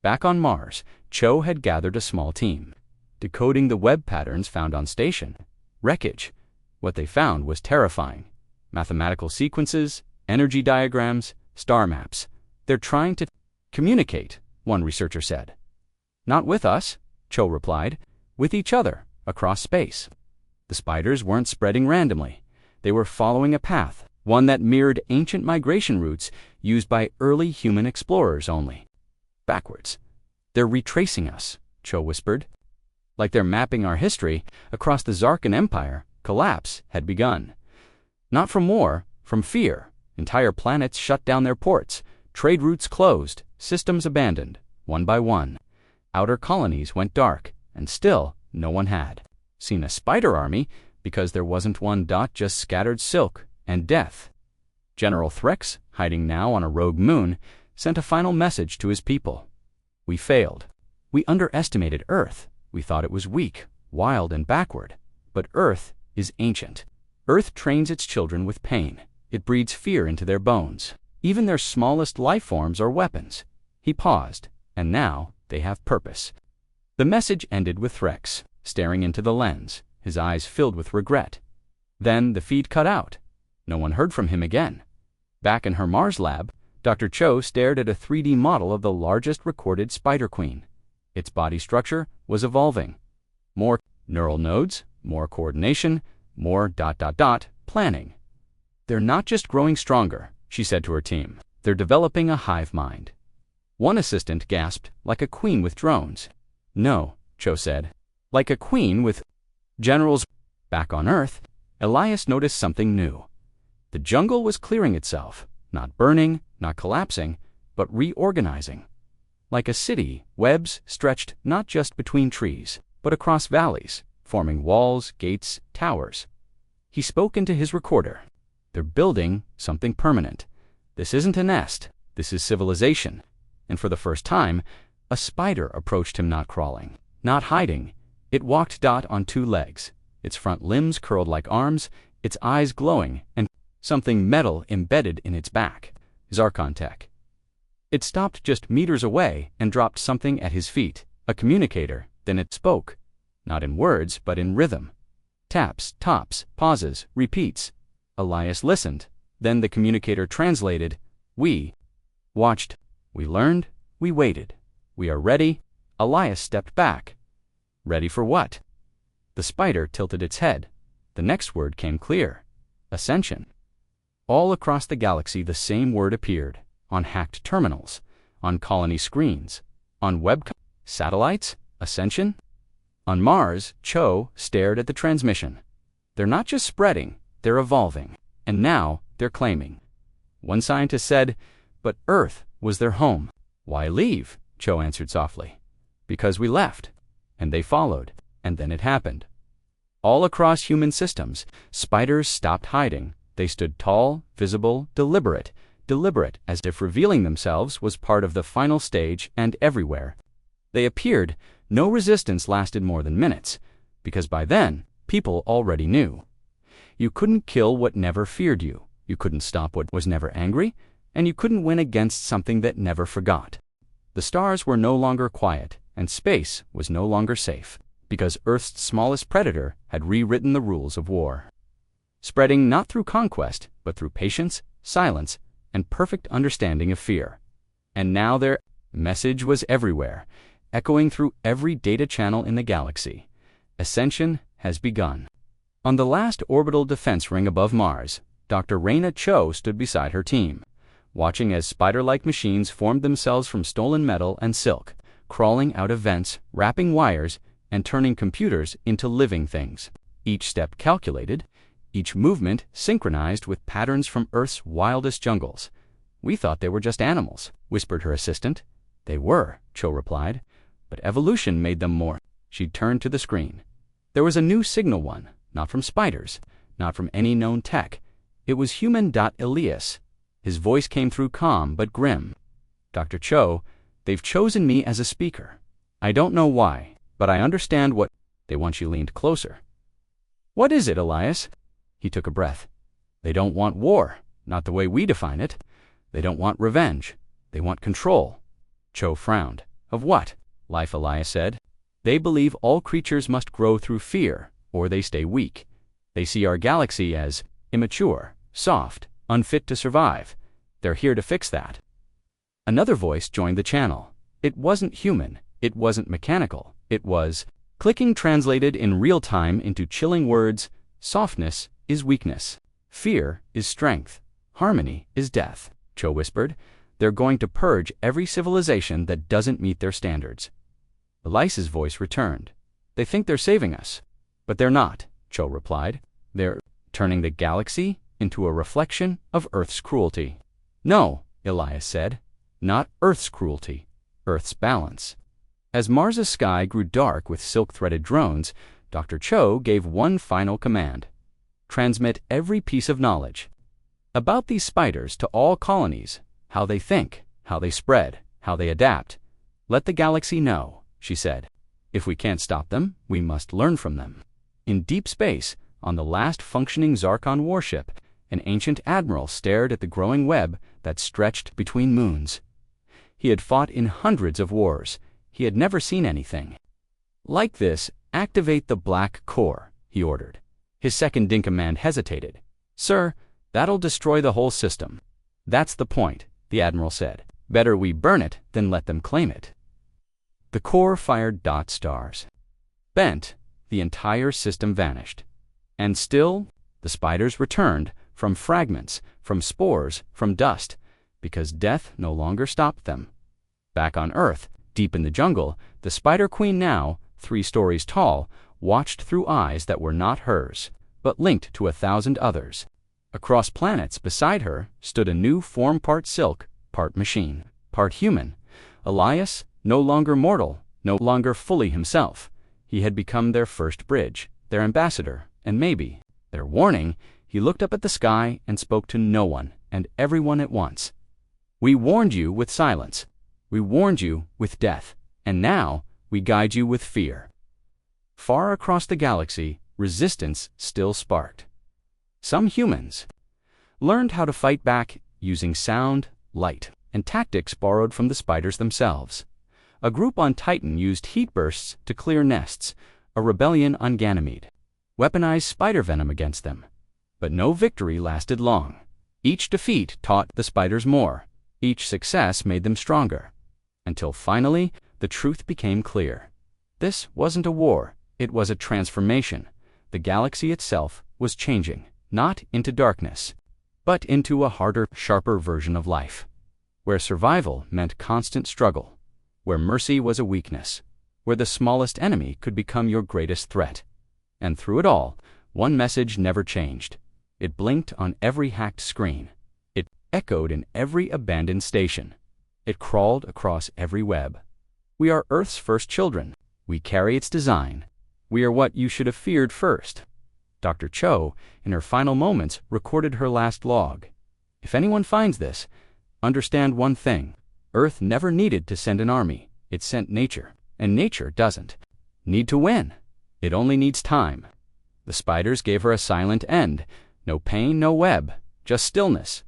Back on Mars, Cho had gathered a small team, decoding the web patterns found on station. Wreckage. What they found was terrifying. Mathematical sequences, energy diagrams, star maps. They're trying to communicate, one researcher said. Not with us, Cho replied. With each other, across space. The spiders weren't spreading randomly. They were following a path, one that mirrored ancient migration routes used by early human explorers only. Backwards. They're retracing us, Cho whispered. Like they're mapping our history across the Zarkan Empire, collapse had begun. Not from war, from fear. Entire planets shut down their ports, trade routes closed, systems abandoned, one by one. Outer colonies went dark, and still no one had seen a spider army because there wasn't one. Just scattered silk and death. General Threx, hiding now on a rogue moon, sent a final message to his people. We failed. We underestimated Earth. We thought it was weak, wild, and backward. But Earth is ancient. Earth trains its children with pain. It breeds fear into their bones. Even their smallest life forms are weapons. He paused, and now they have purpose. The message ended with Threx, staring into the lens, his eyes filled with regret. Then the feed cut out. No one heard from him again. Back in her Mars lab, Dr. Cho stared at a 3D model of the largest recorded spider queen. Its body structure was evolving. More neural nodes, more coordination, more ... planning. They're not just growing stronger, she said to her team. They're developing a hive mind. One assistant gasped, like a queen with drones. No, Cho said. Like a queen with generals. Back on Earth, Elias noticed something new. The jungle was clearing itself, not burning, not collapsing, but reorganizing. Like a city, webs stretched not just between trees, but across valleys, forming walls, gates, towers. He spoke into his recorder. They're building something permanent. This isn't a nest. This is civilization. And for the first time, a spider approached him, not crawling, not hiding. It walked on two legs, its front limbs curled like arms, its eyes glowing, and something metal embedded in its back. Zarkon tech. It stopped just meters away and dropped something at his feet, a communicator. Then it spoke, not in words, but in rhythm. Taps, tops, pauses, repeats. Elias listened. Then the communicator translated. We watched. We learned. We waited. We are ready. Elias stepped back. Ready for what? The spider tilted its head. The next word came clear. Ascension. All across the galaxy the same word appeared. On hacked terminals. On colony screens. On web satellites. Ascension. On Mars, Cho stared at the transmission. They're not just spreading, they're evolving. And now they're claiming. One scientist said, but Earth was their home. Why leave? Cho answered softly. Because we left. And they followed. And then it happened. All across human systems, spiders stopped hiding. They stood tall, visible, deliberate as if revealing themselves was part of the final stage and everywhere. They appeared. No resistance lasted more than minutes, because by then, people already knew. You couldn't kill what never feared you, you couldn't stop what was never angry, and you couldn't win against something that never forgot. The stars were no longer quiet, and space was no longer safe, because Earth's smallest predator had rewritten the rules of war. Spreading not through conquest, but through patience, silence, and perfect understanding of fear. And now their message was everywhere, echoing through every data channel in the galaxy. Ascension has begun. On the last orbital defense ring above Mars, Dr. Raina Cho stood beside her team, watching as spider-like machines formed themselves from stolen metal and silk, crawling out of vents, wrapping wires, and turning computers into living things. Each step calculated, each movement synchronized with patterns from Earth's wildest jungles. We thought they were just animals, whispered her assistant. They were, Cho replied. But evolution made them more. She turned to the screen. There was a new signal one, not from spiders, not from any known tech. It was human. Elias. His voice came through calm but grim. "Dr. Cho, they've chosen me as a speaker. I don't know why, but I understand what they want." You leaned closer. "What is it, Elias?" He took a breath. "They don't want war, not the way we define it. They don't want revenge. They want control." Cho frowned. "Of what?" "Life," Elias said. "They believe all creatures must grow through fear, or they stay weak. They see our galaxy as immature, soft, unfit to survive. They're here to fix that." Another voice joined the channel. It wasn't human. It wasn't mechanical. It was clicking, translated in real time into chilling words. "Softness is weakness. Fear is strength. Harmony is death." Cho whispered. "They're going to purge every civilization that doesn't meet their standards." Elias's voice returned. "They think they're saving us, but they're not," Cho replied. "They're turning the galaxy into a reflection of Earth's cruelty." "No," Elias said. "Not Earth's cruelty. Earth's balance." As Mars's sky grew dark with silk-threaded drones, Dr. Cho gave one final command. "Transmit every piece of knowledge about these spiders to all colonies, how they think, how they spread, how they adapt. Let the galaxy know," she said. "If we can't stop them, we must learn from them." In deep space, on the last functioning Zarkon warship, an ancient admiral stared at the growing web that stretched between moons. He had fought in hundreds of wars. He had never seen anything like this. "Activate the black core," he ordered. His second-in-command hesitated. "Sir, that'll destroy the whole system." "That's the point," the admiral said. "Better we burn it than let them claim it." The core fired dot stars. Bent, the entire system vanished. And still, the spiders returned, from fragments, from spores, from dust, because death no longer stopped them. Back on Earth, deep in the jungle, the Spider Queen, now 3 stories tall, watched through eyes that were not hers, but linked to 1,000 others. Across planets beside her stood a new form, part silk, part machine, part human. Elias, no longer mortal, no longer fully himself. He had become their first bridge, their ambassador, and maybe their warning. He looked up at the sky and spoke to no one and everyone at once. "We warned you with silence. We warned you with death. And now we guide you with fear." Far across the galaxy, resistance still sparked. Some humans learned how to fight back using sound, light, and tactics borrowed from the spiders themselves. A group on Titan used heat bursts to clear nests, a rebellion on Ganymede weaponized spider venom against them. But no victory lasted long. Each defeat taught the spiders more. Each success made them stronger. Until finally, the truth became clear. This wasn't a war, it was a transformation. The galaxy itself was changing, not into darkness, but into a harder, sharper version of life, where survival meant constant struggle, where mercy was a weakness, where the smallest enemy could become your greatest threat. And through it all, one message never changed. It blinked on every hacked screen. It echoed in every abandoned station. It crawled across every web. We are Earth's first children. We carry its design. We are what you should have feared first. Dr. Cho, in her final moments, recorded her last log. If anyone finds this, understand one thing. Earth never needed to send an army. It sent nature. And nature doesn't need to win. It only needs time. The spiders gave her a silent end. No pain, no web, just stillness.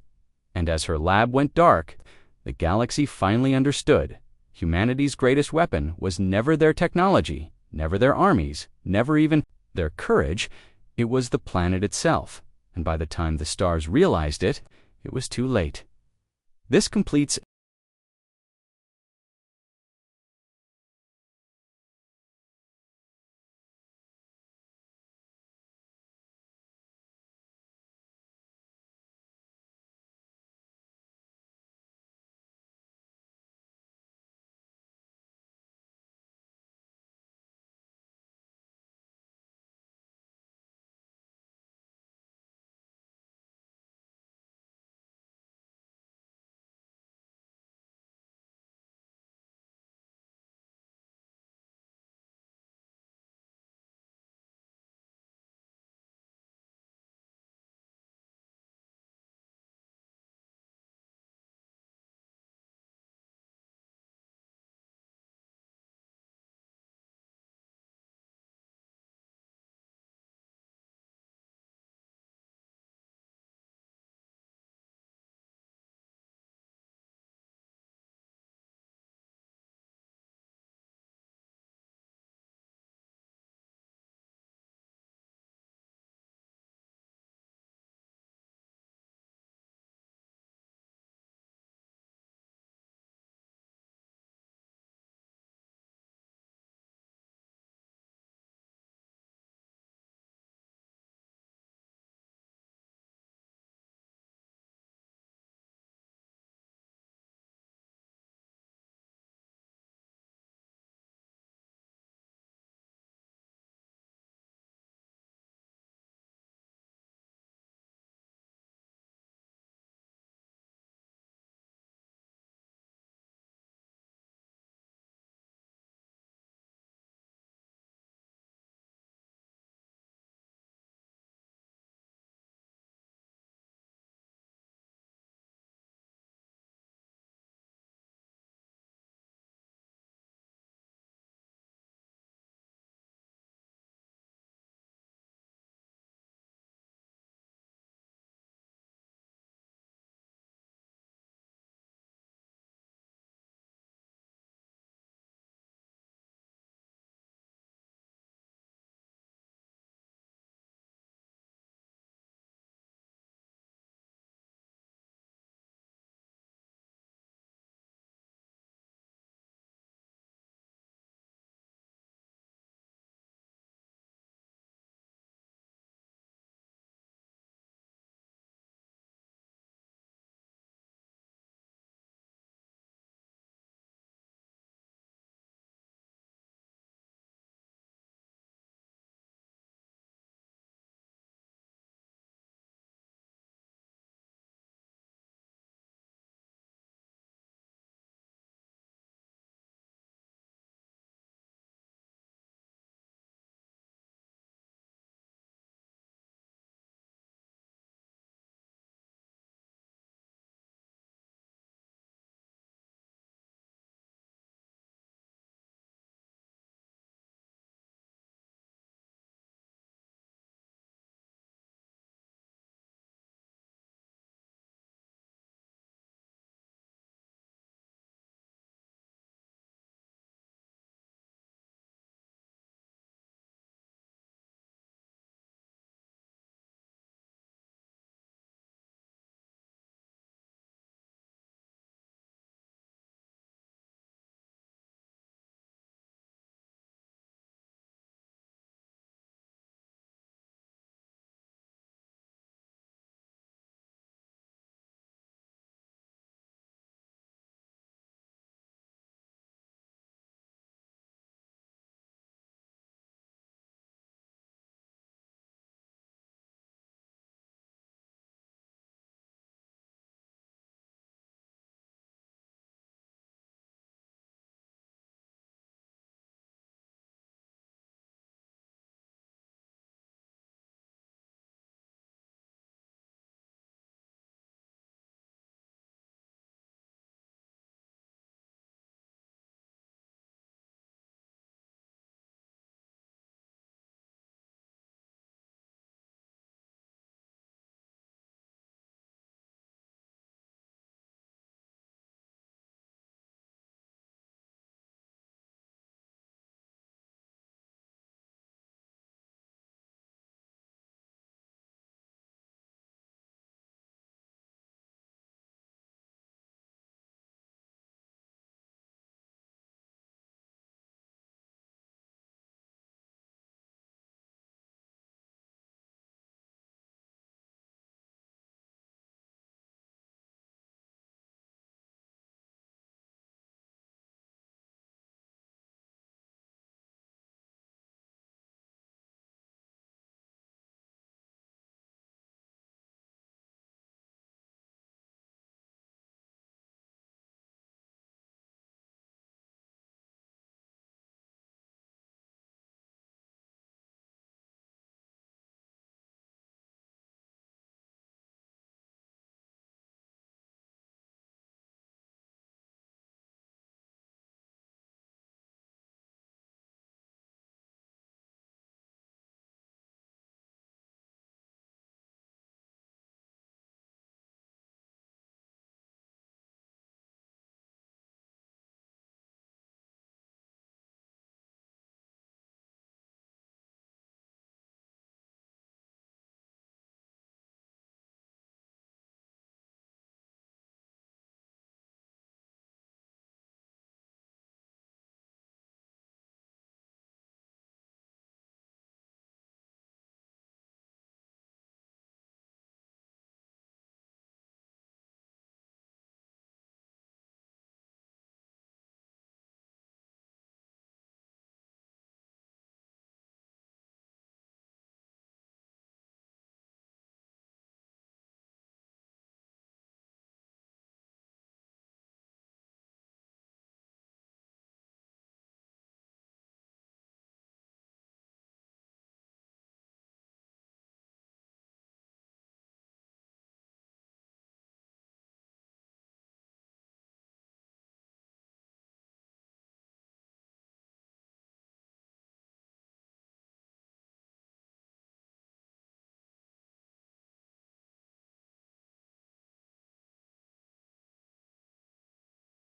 And as her lab went dark, the galaxy finally understood. Humanity's greatest weapon was never their technology, never their armies, never even their courage. It was the planet itself. And by the time the stars realized it, it was too late. This completes